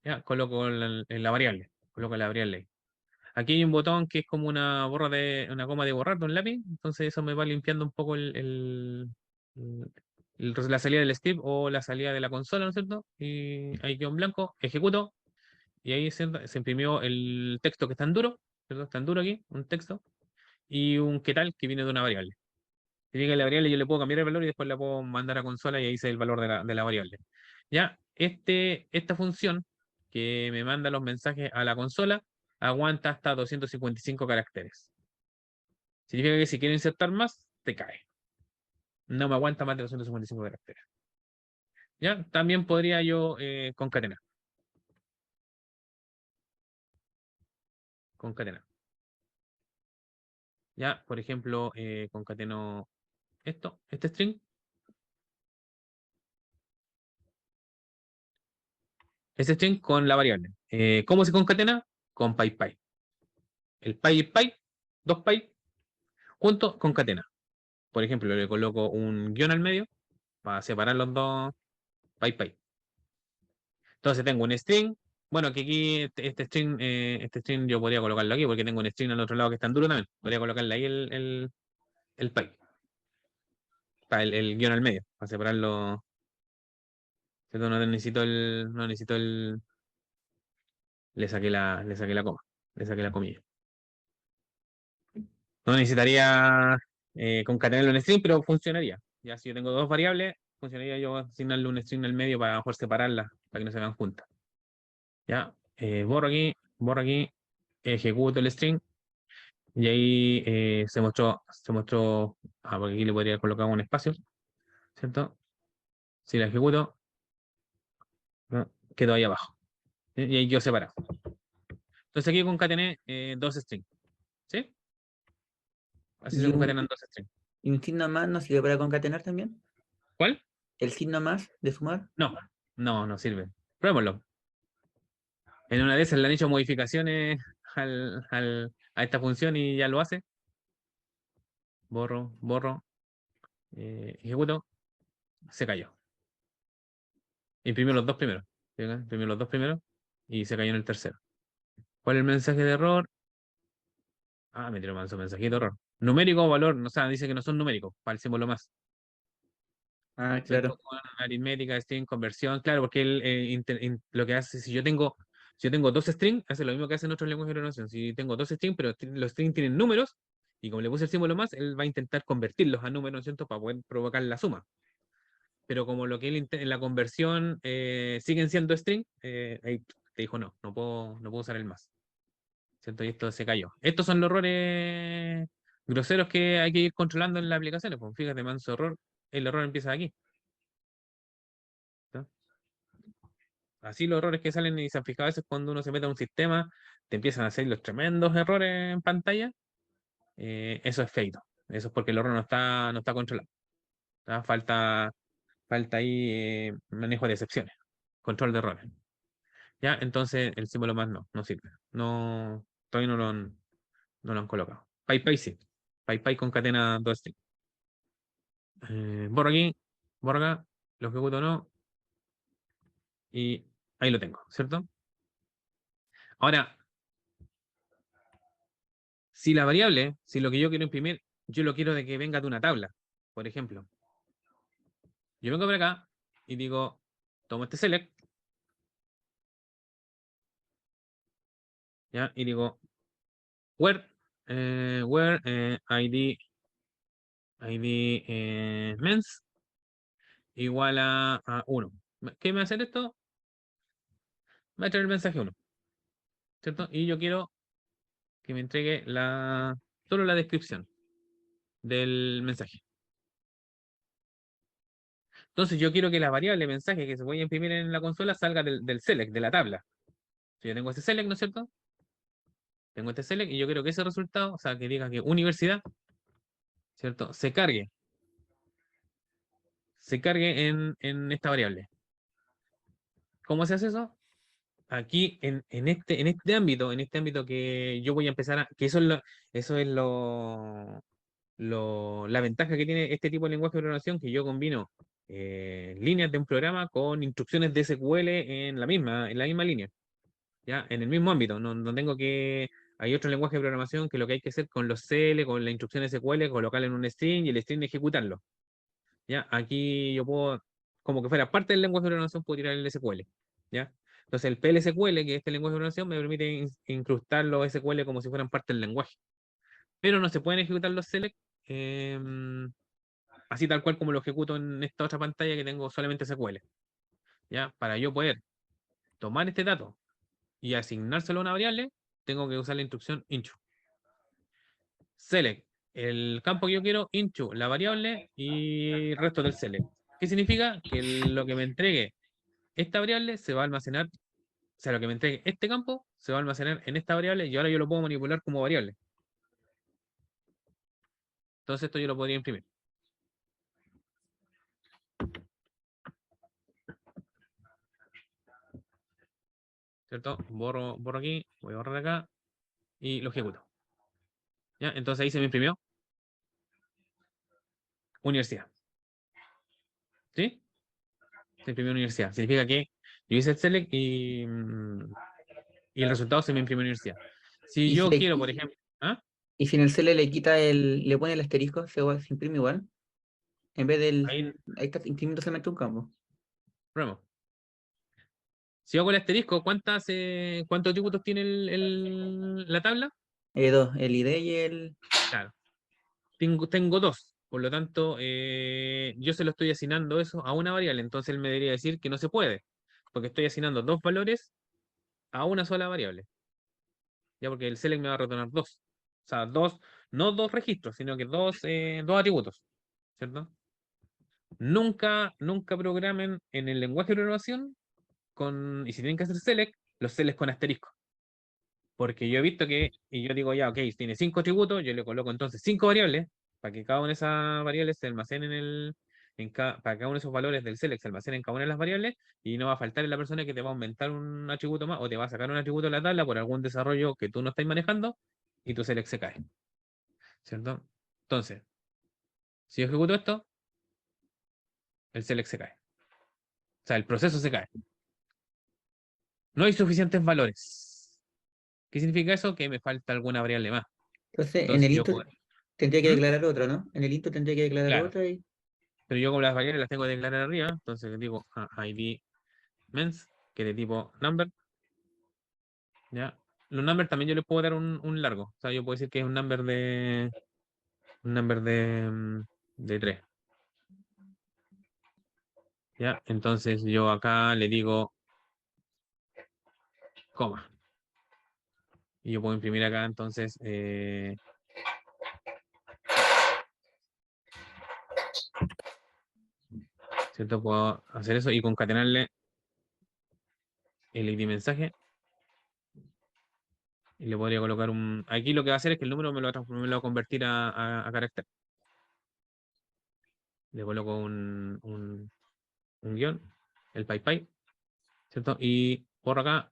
ya, coloco en la variable, coloco la variable ahí. Aquí hay un botón que es como una coma de borrar de un lápiz, entonces eso me va limpiando un poco la salida del script o la salida de la consola, ¿no es cierto? Y ahí quedó en blanco, ejecuto, y ahí se imprimió el texto que está en duro, ¿cierto? Está en duro aquí, un texto, y un qué tal que viene de una variable. Si llega la variable, yo le puedo cambiar el valor y después la puedo mandar a consola y ahí sé el valor de la variable. Ya, esta función que me manda los mensajes a la consola aguanta hasta 255 caracteres. Significa que si quiero insertar más, te cae. No me aguanta más de 255 caracteres. Ya, también podría yo concatenar. Concatenar. Ya, por ejemplo, concateno este string. Este string con la variable. ¿Cómo se concatena? Con PyPy. El py es py, dos py, juntos concatena. Por ejemplo, le coloco un guión al medio para separar los dos py. Entonces tengo un string. Bueno, que aquí este string yo podría colocarlo aquí porque tengo un string al otro lado que está en duro también. Podría colocarle ahí el py, para el guión al medio, para separarlo. ¿Cierto? No necesito. Le saqué la coma, le saqué la comilla. No necesitaría concatenarlo en string, pero funcionaría. Ya si yo tengo dos variables, funcionaría yo asignarle un string al medio para mejor separarlas, para que no se vean juntas. Ya, borro aquí, ejecuto el string y ahí se mostró, porque aquí le podría colocar un espacio, ¿cierto? Si la ejecuto, ¿no? Quedó ahí abajo. Y ahí quedó separado. Entonces aquí concatené dos strings, ¿sí? Así se ¿Y un, concatenan dos strings. y un signo más no sirve para concatenar también? ¿Cuál? ¿El signo más de sumar? No, no sirve. Probémoslo. En una de esas le han hecho modificaciones a esta función y ya lo hace. Borro, ejecuto, se cayó. Imprimió los dos primeros. ¿Sí? Imprimió los dos primeros y se cayó en el tercero. ¿Cuál es el mensaje de error? Me tiró manso mensajito de error. Numérico o valor, o sea, dice que no son numéricos, para el símbolo más. Ah, ¿Cierto? claro. Con aritmética, string, conversión, claro, porque él lo que hace, si yo tengo dos strings, hace lo mismo que hacen otros lenguajes de programación. Si tengo dos strings, pero los strings tienen números, y como le puse el símbolo más, él va a intentar convertirlos a números, ¿cierto? Para poder provocar la suma. pero como lo que la conversión siguen siendo string, ahí te dijo no puedo usar el más. ¿Cierto? Y esto se cayó. Estos son los errores groseros que hay que ir controlando en las aplicaciones. Pues fíjate, manso error, el error empieza aquí. ¿No? Así los errores que salen y se han fijado a veces cuando uno se mete a un sistema, te empiezan a hacer los tremendos errores en pantalla. Eso es feito. Eso es porque el error no está controlado. ¿Tá? Falta ahí manejo de excepciones, control de errores. ¿Ya? Entonces el símbolo más no sirve. No, todavía no lo han colocado. PyPy sí. PyPy concatena dos strings. Borro aquí, borro acá, lo ejecuto no, y ahí lo tengo, ¿cierto? Ahora, si la variable, si lo que yo quiero imprimir, yo lo quiero de que venga de una tabla, por ejemplo. Yo vengo por acá y digo, tomo este select, ¿ya? Y digo, where id mens igual a 1. ¿Qué me va a hacer esto? Va a traer el mensaje 1, ¿cierto? Y yo quiero que me entregue solo la descripción del mensaje. Entonces yo quiero que la variable mensaje que se voy a imprimir en la consola salga del select, de la tabla. Si yo tengo ese select, ¿no es cierto? Tengo este select y yo quiero que ese resultado, o sea, que diga que universidad, ¿cierto? Se cargue en esta variable. ¿Cómo se hace eso? Aquí en este ámbito que yo voy a empezar que la ventaja que tiene este tipo de lenguaje de programación, que yo combino líneas de un programa con instrucciones de SQL en la misma línea, ¿ya? En el mismo ámbito. No tengo que. Hay otro lenguaje de programación que lo que hay que hacer con los CL, con la instrucción SQL, colocarlo en un string y el string ejecutarlo. ¿Ya? Aquí yo puedo, como que fuera parte del lenguaje de programación, puedo tirar el SQL. ¿Ya? Entonces el PLSQL, que es este lenguaje de programación, me permite incrustar los SQL como si fueran parte del lenguaje. Pero no se pueden ejecutar los select así tal cual como lo ejecuto en esta otra pantalla que tengo solamente SQL. ¿Ya? Para yo poder tomar este dato y asignárselo a una variable, tengo que usar la instrucción into. Select el campo que yo quiero, into la variable y el resto del select. ¿Qué significa? Que lo que me entregue esta variable se va a almacenar, o sea, lo que me entregue este campo se va a almacenar en esta variable y ahora yo lo puedo manipular como variable. Entonces esto yo lo podría imprimir. ¿Cierto? Borro aquí, voy a borrar acá y lo ejecuto. ¿Ya? Entonces ahí se me imprimió universidad. ¿Sí? Se imprimió universidad. Significa que yo hice el select y el resultado se me imprimió universidad. Si Y si, yo le- quiero, por ejemplo, ¿ah? y si en el CL le pone el asterisco, se imprime igual. En vez Ahí, ahí está imprimiendo solamente un campo. prueba. Si hago el asterisco, ¿cuántos atributos tiene la tabla? Dos, el ID y el. Claro. Tengo dos. Por lo tanto, yo se lo estoy asignando eso a una variable. Entonces él me debería decir que no se puede. Porque estoy asignando dos valores a una sola variable. Ya porque el select me va a retornar dos. O sea, dos, no dos registros, sino que dos atributos. ¿Cierto? Nunca programen en el lenguaje de programación y si tienen que hacer select, los select con asterisco. Porque yo he visto y yo digo, ya, ok, tiene 5 atributos, yo le coloco entonces 5 variables, para que cada una de esas variables se almacenen para cada uno de esos valores del select se almacenen en cada una de las variables, y no va a faltar en la persona que te va a aumentar un atributo más, o te va a sacar un atributo de la tabla por algún desarrollo que tú no estás manejando, y tu select se cae. ¿Cierto? Entonces, si yo ejecuto esto, el select se cae. O sea, el proceso se cae. No hay suficientes valores. ¿Qué significa eso? Que me falta alguna variable más. Entonces, en Entonces el yo int puedo. tendría que ¿Mm? declarar otro, ¿no? En el int tendría que declarar Claro. otra y. Pero yo como las variables las tengo que declarar arriba, entonces digo id mens, que de tipo number, ¿ya? Los numbers también yo les puedo dar un largo. O sea, yo puedo decir que es un number de 3. ¿Ya? Entonces yo acá le digo coma. Y yo puedo imprimir acá, entonces, ¿cierto? Puedo hacer eso y concatenarle el ID mensaje. Y le podría colocar un... Aquí lo que va a hacer es que el número me lo va a convertir a carácter. Le coloco un guión, el PyPy, ¿cierto? Y por acá,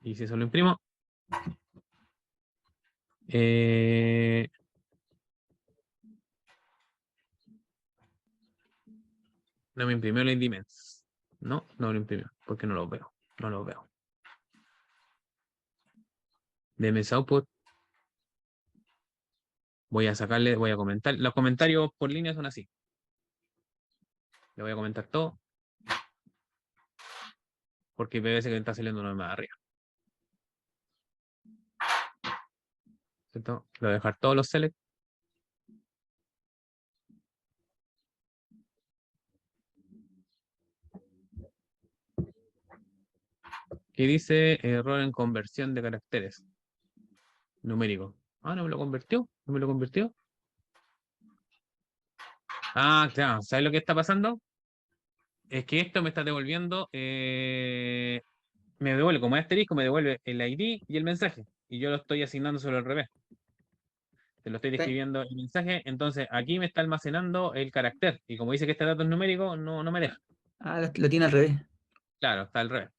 y si eso lo imprimo, eh, no me imprimió el IDMens. No lo imprimió, porque no lo veo. No lo veo. De mes output, voy a sacarle, voy a comentar. Los comentarios por línea son así. Le voy a comentar todo, porque parece que está saliendo una más arriba. ¿Cierto? Le voy a dejar todos los select. Que dice error en conversión de caracteres numéricos. Ah, no me lo convirtió. No me lo convirtió. Ah, claro. ¿Sabes lo que está pasando? Es que esto me está devolviendo. Me devuelve, como asterisco, me devuelve el ID y el mensaje. Y yo lo estoy asignando solo al revés. Te lo estoy Está- describiendo el mensaje. Entonces aquí me está almacenando el carácter. Y como dice que este dato es numérico, no me deja. Ah, lo tiene al revés. Claro, está al revés.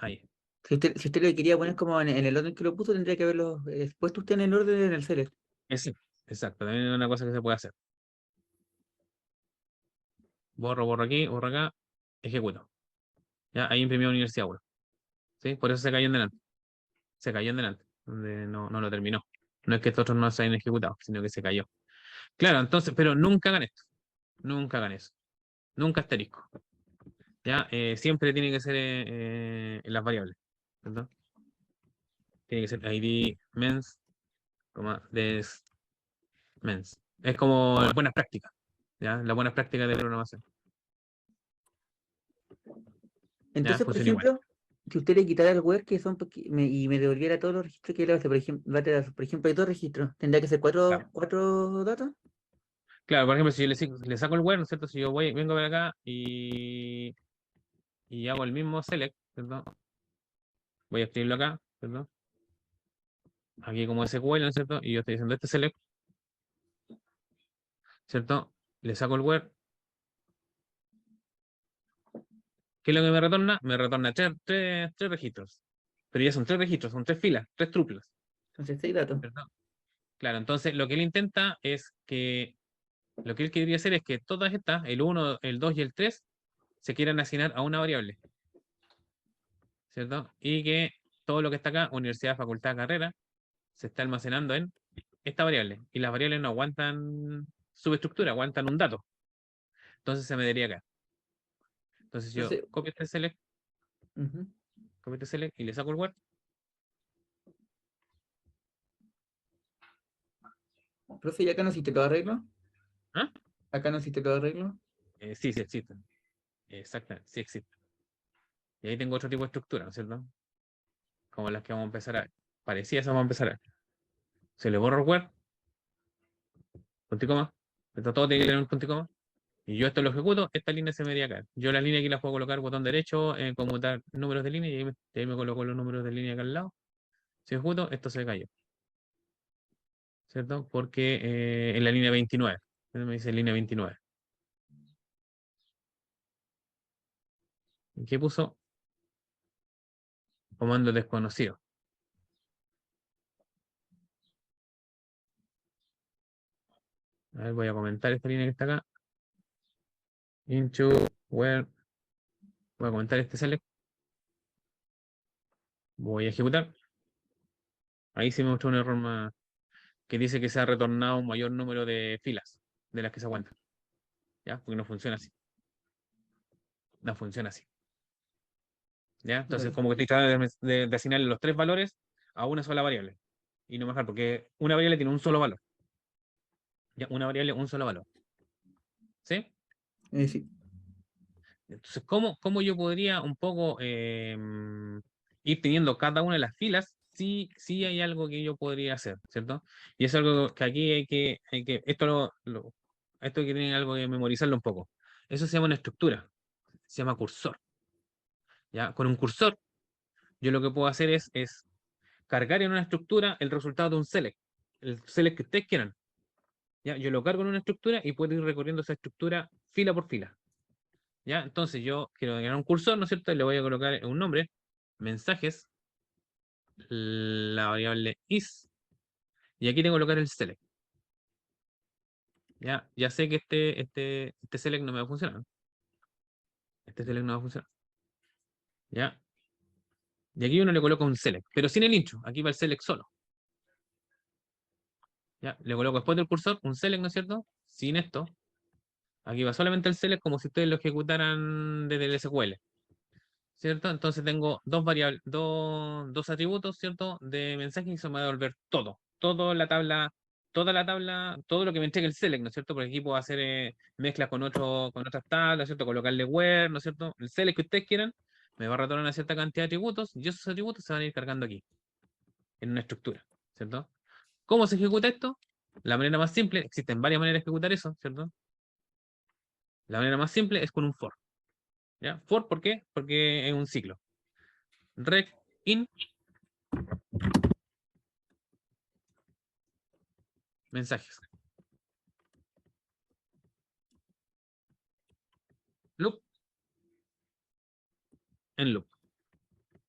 Ahí. Si usted lo quería poner como en el orden que lo puso, tendría que haberlo puesto usted en el orden en el select. Ese. Exacto. También es una cosa que se puede hacer. Borro aquí, borro acá. Ejecuto. Ya, ahí imprimió Universidad 1. ¿Sí? Por eso se cayó en delante. Se cayó en delante. Donde no lo terminó. No es que estos otros no se hayan ejecutado, sino que se cayó. Claro, entonces, pero nunca hagan esto. Nunca hagan eso. Nunca asterisco. ¿Ya? Siempre tiene que ser en las variables. ¿Verdad? Tiene que ser id mens, des mens. Es como buenas prácticas. ¿Ya? Las buenas prácticas de programación. ¿Ya? Entonces, por Funciona igual. ejemplo, si usted le quitara el web que son y me devolviera todos los registros que le hace, por ejemplo, hay dos registros, tendría que ser Claro. cuatro datos. Claro, por ejemplo, si yo le saco el web, ¿no es cierto? Si yo vengo a ver acá y hago el mismo select, ¿cierto? Voy a escribirlo acá, ¿cierto? Aquí como SQL, ¿no es cierto? Y yo estoy haciendo este select, ¿cierto? Le saco el word. ¿Qué es lo que me retorna? Me retorna tres registros. Pero ya son tres registros, son tres filas, tres truplas, Entonces, seis datos. ¿cierto? Claro, entonces lo que él intenta es que, lo que él quería hacer es que todas estas, el 1, el 2 y el 3, se quieran asignar a una variable, ¿cierto? Y que todo lo que está acá, universidad, facultad, carrera, se está almacenando en esta variable. Y las variables no aguantan subestructura, aguantan un dato. Entonces se me daría acá. Entonces yo Entonces, copio este select, ujú. copio este select y le saco el word. Profe, ¿y acá no hiciste los arreglos? ¿Ah? ¿Acá no hiciste los arreglos? Sí, sí existen. Exactamente, sí existen. Y ahí tengo otro tipo de estructura, ¿no es cierto? Como las que vamos a empezar a ver. Parecía eso vamos a empezar a ver. Se le borra el word, punto y coma. Esto todo tiene que tener un punto y coma. Y yo esto lo ejecuto, esta línea se me debería caer. Yo la línea aquí la puedo colocar botón derecho, conmutar números de línea, y ahí me coloco los números de línea acá al lado. Si ejecuto, esto se cayó. ¿Cierto? Porque en la línea 29. Me dice línea 29. ¿Y qué puso? Comando desconocido. A ver, voy a comentar esta línea que está acá. Into, where. Voy a comentar este select. Voy a ejecutar. Ahí sí me mostró un error más que dice que se ha retornado un mayor número de filas de las que se aguantan. ¿Ya? Porque no funciona así. No funciona así. ¿Ya? Entonces, Claro. como que estoy tratando de asignarle los tres valores a una sola variable. Y no mejor, porque una variable tiene un solo valor. ¿Ya? Una variable, un solo valor. ¿Sí? Sí. Entonces, ¿cómo yo podría un poco ir teniendo cada una de las filas? Sí, sí hay algo que yo podría hacer, ¿cierto? Y es algo que aquí esto esto hay que tener algo que memorizarlo un poco. Eso se llama una estructura, se llama cursor, ¿ya? Con un cursor, yo lo que puedo hacer es cargar en una estructura el resultado de un select, el select que ustedes quieran, ¿ya? Yo lo cargo en una estructura y puedo ir recorriendo esa estructura fila por fila. ¿Ya? Entonces yo quiero crear un cursor, ¿no es cierto? Y le voy a colocar un nombre, mensajes, la variable is, y aquí tengo que colocar el select. Ya sé que este select no me va a funcionar. Este select no va a funcionar. ¿Ya? Y aquí uno le coloca un select, pero sin el intro. Aquí va el select solo. ¿Ya? Le coloco después del cursor un select, ¿no es cierto? Sin esto. Aquí va solamente el select como si ustedes lo ejecutaran desde el SQL. ¿Cierto? Entonces tengo dos variables, dos atributos, ¿cierto? De mensaje y eso me va a devolver todo. Toda la tabla, todo lo que me entregue el select, ¿no es cierto? Porque aquí puedo hacer mezclas con otras tablas, ¿cierto? Colocarle where, ¿no es cierto? El select que ustedes quieran, me va a retornar una cierta cantidad de atributos y esos atributos se van a ir cargando aquí, en una estructura, ¿cierto? ¿Cómo se ejecuta esto? La manera más simple, existen varias maneras de ejecutar eso, ¿cierto? La manera más simple es con un for. ¿Ya? For, ¿por qué? Porque es un ciclo. Rec in mensajes. Loop en loop.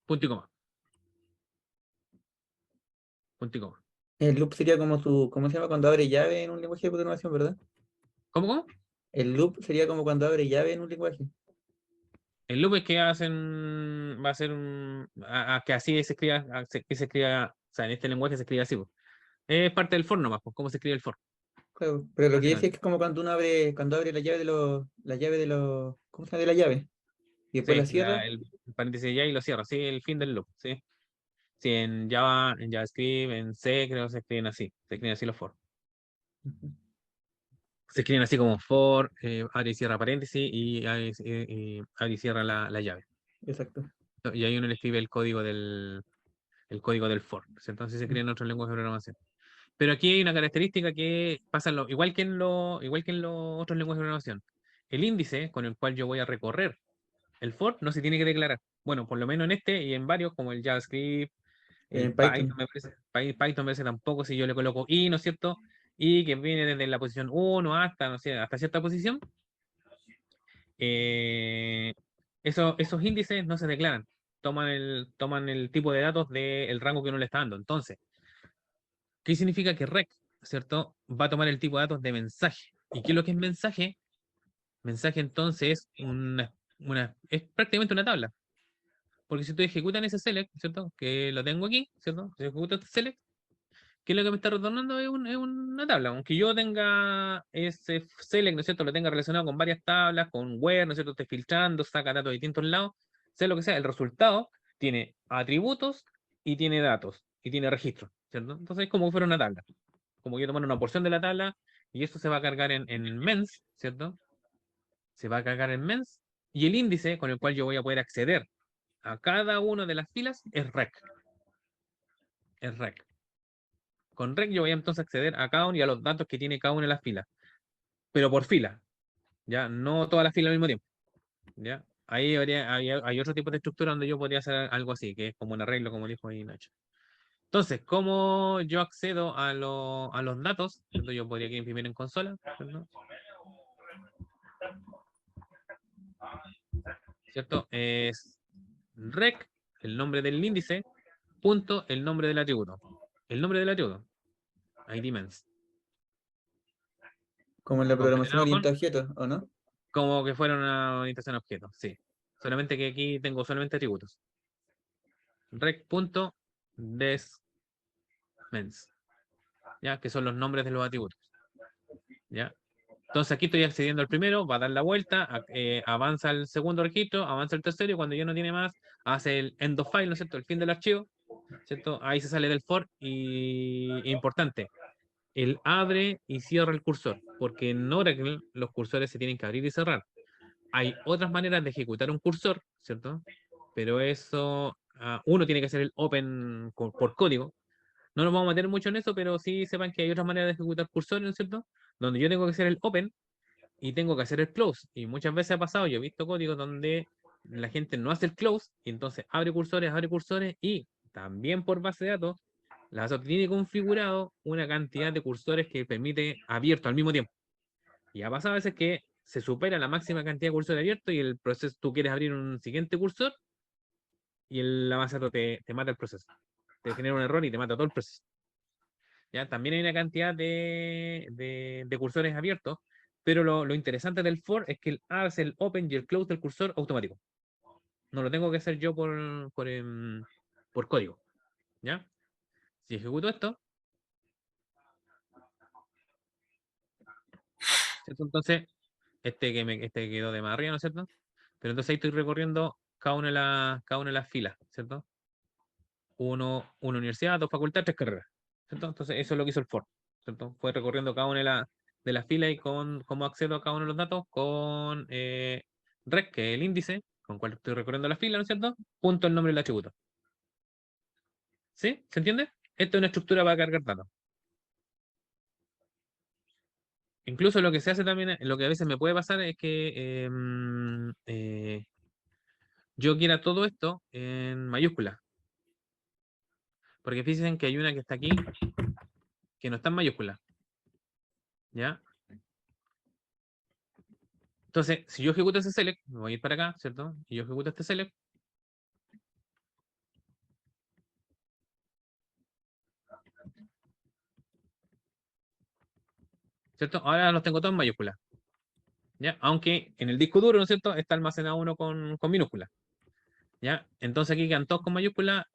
Punto y coma. Punto y coma. El loop sería como ¿cómo se llama cuando abre llave en un lenguaje de programación, verdad? ¿Cómo? El loop sería como cuando abre llave en un lenguaje. El loop es que va a ser que así se escriba, que se escriba, o sea, en este lenguaje se escribe así, po. Es parte del for nomás, pues, cómo se escribe el for, Claro, pero lo que yo decía es básicamente. que es como cuando abre la llave, ¿cómo se llama? De la llave. Y después la Sí, cierra. el paréntesis ya y lo cierro, sí, el fin del loop, sí. Sí, en Java, en JavaScript, en C, creo que se escriben así los for. Ujú. Se escriben así como for, abre y cierra paréntesis y abre y cierra la llave. Exacto. Y ahí uno le escribe el código del for. Entonces se crea en otros lenguajes de programación. Pero aquí hay una característica que pasa igual que en los otros lenguajes de programación. El índice con el cual yo voy a recorrer el for no se tiene que declarar. Bueno, por lo menos en este y en varios, como el JavaScript, el En Python. Python me parece tampoco si yo le coloco i, ¿no es cierto? Y que viene desde la posición 1 hasta, no sé, hasta cierta posición. eh, esos índices no se declaran. Toman el tipo de datos del rango que uno le está dando. Entonces, ¿qué significa que rec, ¿cierto? Va a tomar el tipo de datos de mensaje. ¿Y qué es lo que es mensaje? Mensaje entonces es prácticamente una tabla. Porque si tú ejecutas ese select, ¿cierto? Que lo tengo aquí, ¿cierto? Si ejecuto este select, ¿qué es lo que me está retornando? Es una tabla. Aunque yo tenga ese select, ¿no es cierto? Lo tenga relacionado con varias tablas, con where, ¿no es cierto? Esté filtrando, saca datos de distintos lados, sea lo que sea, el resultado tiene atributos y tiene datos y tiene registros, ¿cierto? Entonces es como si fuera una tabla. Como que yo tomar una porción de la tabla y eso se va a cargar en el mens, ¿cierto? Se va a cargar en mens y el índice con el cual yo voy a poder acceder a cada una de las filas es rec. Es rec. Con rec yo voy a entonces acceder a cada uno y a los datos que tiene cada una de las filas, pero por fila, ¿ya? No todas las filas al mismo tiempo, ¿ya? Ahí hay otro tipo de estructura donde yo podría hacer algo así, que es como un arreglo, como dijo ahí Nacho. Entonces, ¿cómo yo accedo a los datos? ¿Cierto? Yo podría aquí imprimir en consola, ¿cierto? ¿Cierto? Es rec, el nombre del índice, punto, el nombre del atributo. El nombre del atributo, IDMens. Como en la programación Concatenado con, orientada a objetos, ¿o no? como que fuera una orientación a objetos, sí. Solamente que aquí tengo solamente atributos. Rec.desmens, ¿ya? Que son los nombres de los atributos, ¿ya? Entonces aquí estoy accediendo al primero, va a dar la vuelta, avanza el segundo registro, avanza el tercero y cuando ya no tiene más, hace el end of file, ¿no es cierto? El fin del archivo, ¿cierto? Ahí se sale del for y importante, él abre y cierra el cursor, porque en Oracle los cursores se tienen que abrir y cerrar. hay otras maneras de ejecutar un cursor, ¿cierto? Pero eso, uno tiene que hacer el open por código. No nos vamos a meter mucho en eso, pero sí sepan que hay otras maneras de ejecutar cursores, ¿no es cierto? Donde yo tengo que hacer el open y tengo que hacer el close. Y muchas veces ha pasado, yo he visto códigos donde la gente no hace el close y entonces abre cursores y también por base de datos, la base de datos tiene configurado una cantidad de cursores que permite abierto al mismo tiempo. Y ha pasado a veces que se supera la máxima cantidad de cursores abiertos y el proceso, tú quieres abrir un siguiente cursor y la base de datos te mata el proceso. Te genera un error y te mata todo el proceso. ¿Ya? También hay una cantidad de cursores abiertos, pero lo interesante del for es que hace el open y el close del cursor automático. No lo tengo que hacer yo por código. ¿Ya? Si ejecuto esto, ¿cierto? Entonces, este quedó de más arriba, ¿no es cierto? Pero entonces ahí estoy recorriendo cada una de las filas, ¿cierto? Una universidad, dos facultades, tres carreras, ¿cierto? Entonces eso es lo que hizo el for, ¿cierto? Fue recorriendo cada una de las filas y con cómo accedo a cada uno de los datos con rec, que es el índice, con cual estoy recorriendo la fila, ¿no es cierto? Punto el nombre del atributo. ¿Sí? ¿Se entiende? Esto es una estructura para cargar datos. Incluso lo que se hace también, lo que a veces me puede pasar es que yo quiera todo esto en mayúsculas. Porque fíjense que hay una que está aquí que no está en mayúsculas. ¿Ya? Entonces, si yo ejecuto ese select, me voy a ir para acá, ¿cierto? Y yo ejecuto este select, ¿cierto? Ahora los tengo todos en mayúsculas. ¿Ya? Aunque en el disco duro, ¿no es cierto? Está almacenado uno con minúsculas. ¿Ya? Entonces aquí quedan todos con mayúsculas.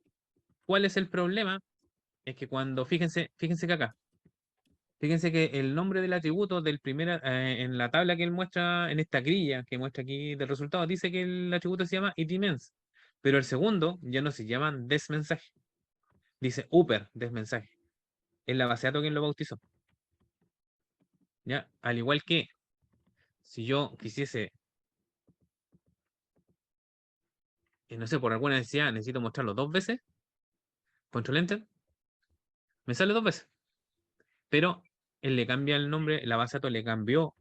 ¿Cuál es el problema? Es que cuando, fíjense que acá, fíjense que el nombre del atributo del primer, en la tabla que él muestra, en esta grilla que muestra aquí del resultado, dice que el atributo se llama itMens. Pero el segundo ya no se llama desmensaje. Dice upper desmensaje. Es la base de datos quien lo bautizó. ¿Ya? Al igual que si yo quisiese, no sé, por alguna necesidad, necesito mostrarlo dos veces, control enter, me sale dos veces. Pero él le cambia el nombre, la base de datos le cambió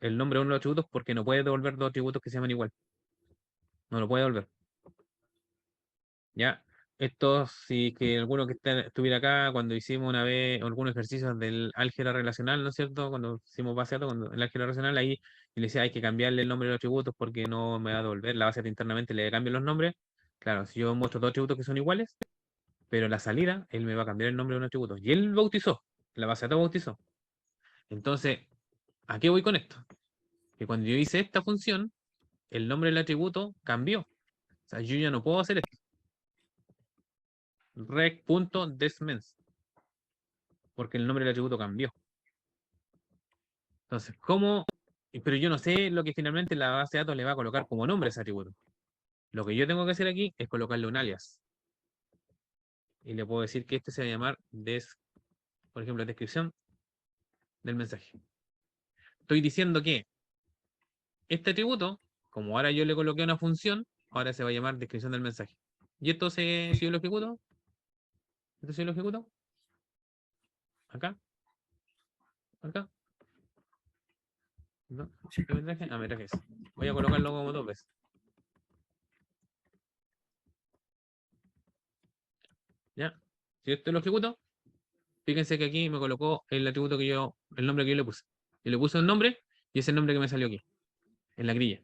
el nombre de uno de los atributos porque no puede devolver dos atributos que se llaman igual. No lo puede devolver. ¿Ya? Esto, si que alguno que estuviera acá cuando hicimos una vez algunos ejercicios del álgebra relacional, ¿no es cierto? Cuando hicimos base de datos, cuando el álgebra relacional, ahí y le decía hay que cambiarle el nombre de los atributos porque no me va a devolver. La base de datos internamente le cambia los nombres. Claro, si yo muestro dos atributos que son iguales, pero la salida, él me va a cambiar el nombre de un atributo. Y él bautizó, la base de datos bautizó. Entonces, ¿a qué voy con esto? Que cuando yo hice esta función, el nombre del atributo cambió. O sea, yo ya no puedo hacer esto. Rec.desmens. Porque el nombre del atributo cambió. Entonces, ¿cómo? Pero yo no sé lo que finalmente la base de datos le va a colocar como nombre a ese atributo. Lo que yo tengo que hacer aquí es colocarle un alias. Y le puedo decir que este se va a llamar por ejemplo, descripción del mensaje. Estoy diciendo que este atributo, como ahora yo le coloqué una función, ahora se va a llamar descripción del mensaje. Y esto si yo lo ejecuto, esto si yo lo ejecuto, acá, acá, no, ¿qué mensaje? Ah, mensaje es. Voy a colocarlo como dos veces. ¿Ya? Si esto lo ejecuto, fíjense que aquí me colocó el atributo el nombre que yo le puse. Yo le puse un nombre y es el nombre que me salió aquí, en la grilla.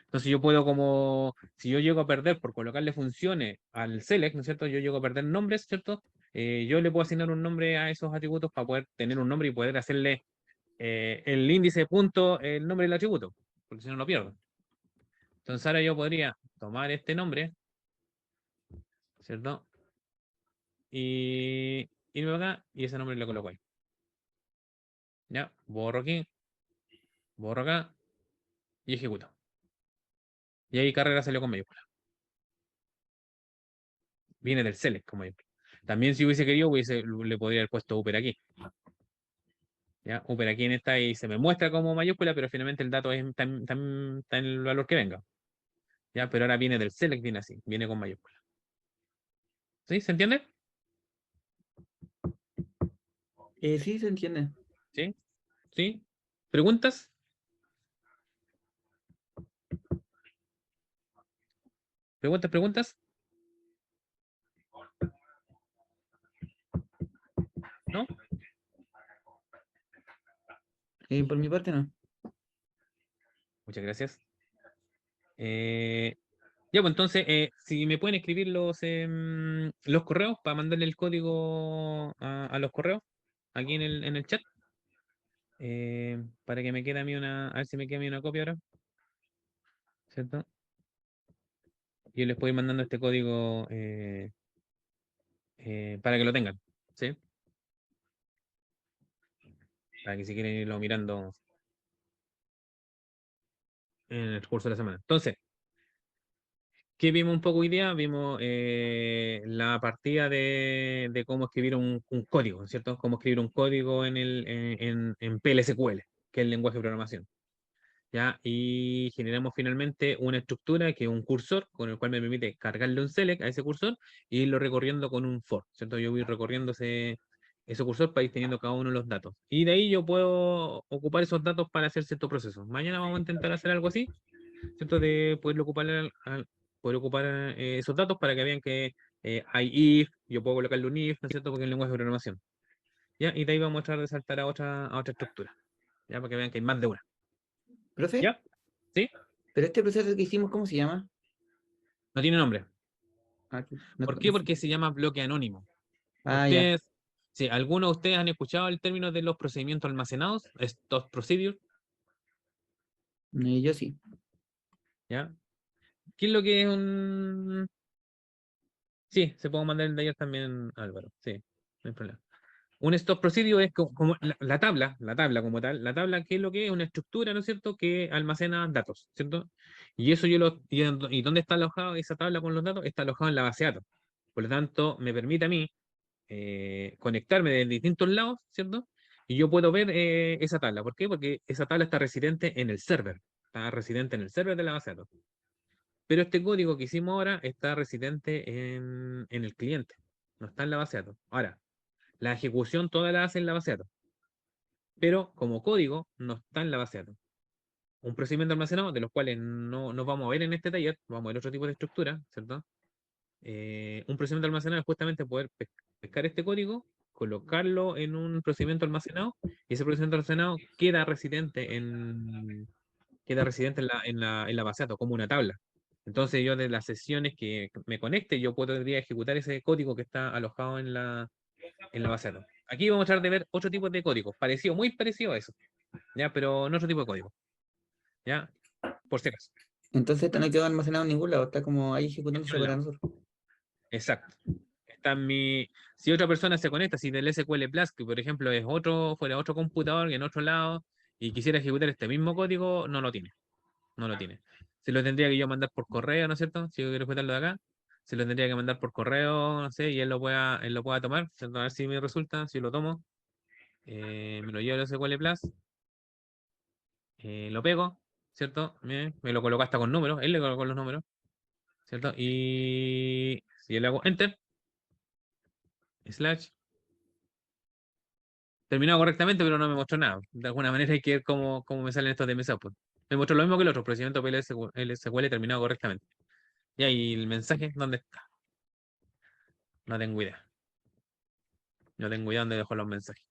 Entonces yo puedo si yo llego a perder por colocarle funciones al select, ¿no es cierto? Yo llego a perder nombres, ¿cierto? Yo le puedo asignar un nombre a esos atributos para poder tener un nombre y poder hacerle el índice punto, el nombre del atributo, porque si no lo pierdo. Entonces ahora yo podría tomar este nombre, ¿cierto? Y irme acá y ese nombre le coloco ahí. Ya, borro aquí, borro acá y ejecuto. Y ahí carrera salió con mayúscula. Viene del select como ejemplo. También si hubiese querido, le podría haber puesto upper aquí. ¿Ya? Uber aquí en esta y se me muestra como mayúscula, pero finalmente el dato está en el valor que venga. ¿Ya? Pero ahora viene del select, viene así, viene con mayúscula. ¿Sí? ¿Se entiende? Sí, se entiende. ¿Sí? ¿Sí? ¿Preguntas? ¿Preguntas, preguntas? ¿No? Por mi parte no. Muchas gracias. Ya, pues entonces, si me pueden escribir los correos para mandarle el código a los correos aquí en el chat, para que me quede a mí a ver si me queda a mí una copia ahora, ¿cierto? Yo les puedo ir mandando este código para que lo tengan, ¿sí? Para que si quieren irlo mirando en el curso de la semana. Entonces, ¿qué vimos un poco hoy día? Vimos la partida de cómo escribir un código, ¿cierto? Cómo escribir un código en PLSQL, que es el lenguaje de programación. ¿Ya? Y generamos finalmente una estructura que es un cursor con el cual me permite cargarle un select a ese cursor y irlo recorriendo con un for, ¿cierto? Yo voy recorriendo ese cursor para ir teniendo cada uno de los datos. Y de ahí yo puedo ocupar esos datos para hacer ciertos procesos. Mañana vamos a intentar hacer algo así, ¿cierto? De poder ocupar esos datos para que vean que hay if, yo puedo colocarle un if, ¿no es cierto? Porque es el lenguaje de programación. ¿Ya? Y de ahí vamos a tratar de saltar a otra estructura, ¿ya? Para que vean que hay más de una. ¿Profe? ¿Ya? ¿Sí? ¿Pero este proceso que hicimos, cómo se llama? No tiene nombre. No, ¿Por qué? Porque se llama bloque anónimo. ya. Ustedes, si algunos de ustedes han escuchado el término de los procedimientos almacenados, estos procedures, Yo sí. ¿ya? ¿Qué es lo que es un...? Sí, se puede mandar el de ayer también, Álvaro, sí, no hay problema. Un stop procedure es como la tabla como tal. La tabla, ¿qué es lo que es? Una estructura, ¿no es cierto?, que almacena datos, ¿cierto? Y eso ¿y dónde está alojado esa tabla con los datos? Está alojado en la base de datos. Por lo tanto, me permite a mí conectarme de distintos lados, ¿cierto? Y yo puedo ver esa tabla. ¿Por qué? Porque esa tabla está residente en el server. Está residente en el server de la base de datos. Pero este código que hicimos ahora está residente en el cliente. No está en la base de datos. Ahora, la ejecución toda la hace en la base de datos. Pero como código no está en la base de datos. Un procedimiento almacenado, de los cuales no nos vamos a ver en este taller, vamos a ver otro tipo de estructura, ¿cierto? Un procedimiento almacenado es justamente poder pescar este código, colocarlo en un procedimiento almacenado, y ese procedimiento almacenado queda residente en la base de datos, como una tabla. Entonces yo de las sesiones que me conecte, yo podría ejecutar ese código que está alojado en la base de datos. Aquí vamos a tratar de ver otro tipo de código, parecido, muy parecido a eso, ¿ya? Pero no otro tipo de código, ¿ya? Por si acaso. Entonces esto no quedó almacenado en ningún lado, está como ahí ejecutándose En para lado. nosotros. Exacto. Si otra persona se conecta, si del SQL Plus, que por ejemplo fuera otro computador que en otro lado, y quisiera ejecutar este mismo código, no lo tiene. No lo tiene. Se lo tendría que yo mandar por correo, ¿no es cierto? Si yo quiero ejecutarlo de acá, se lo tendría que mandar por correo, no sé, y él lo pueda tomar, ¿cierto? A ver si me resulta, si lo tomo, me lo llevo al SQL Plus, lo pego, ¿cierto? Me lo coloca hasta con números, él le colocó los números, ¿cierto? Y si yo le hago enter, slash, terminado correctamente, pero no me mostró nada. De alguna manera hay que ver cómo me salen estos de MS Output. Me mostró lo mismo que el otro, procedimiento PLSQL terminado correctamente. Y ahí el mensaje, ¿dónde está? No tengo idea. No tengo idea dónde dejó los mensajes.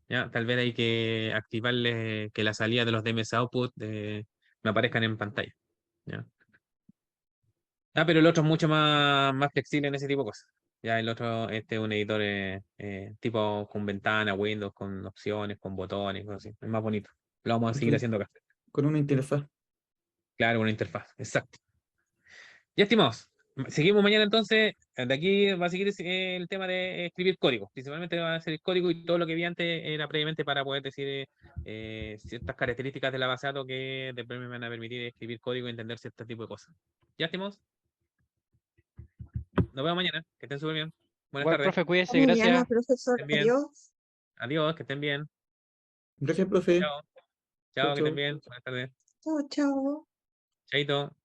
¿Ya? Tal vez hay que activarle que la salida de los DMS Output me aparezcan en pantalla. ¿Ya? Pero el otro es mucho más flexible en ese tipo de cosas. Ya el otro, este es un editor tipo con ventana, Windows, con opciones, con botones, cosas así. Es más bonito. Lo vamos a seguir Con, haciendo acá. con una interfaz. Claro, una interfaz. Exacto. Ya, estimados. Seguimos mañana entonces. De aquí va a seguir el tema de escribir código. Principalmente va a ser el código y todo lo que vi antes era previamente para poder decir ciertas características de la base de datos que después me van a permitir escribir código y entender cierto tipo de cosas. Ya, estimados. Nos vemos mañana. Que estén súper bien. Buenas Igual, tardes. profe, Hasta cuídese, mañana, gracias. Que profesor. estén bien. Adiós. Adiós, que estén bien. Gracias, profe. Chao. Chau, Chao, que estén chau. bien. Buenas tardes. Chao, chao. Chaito.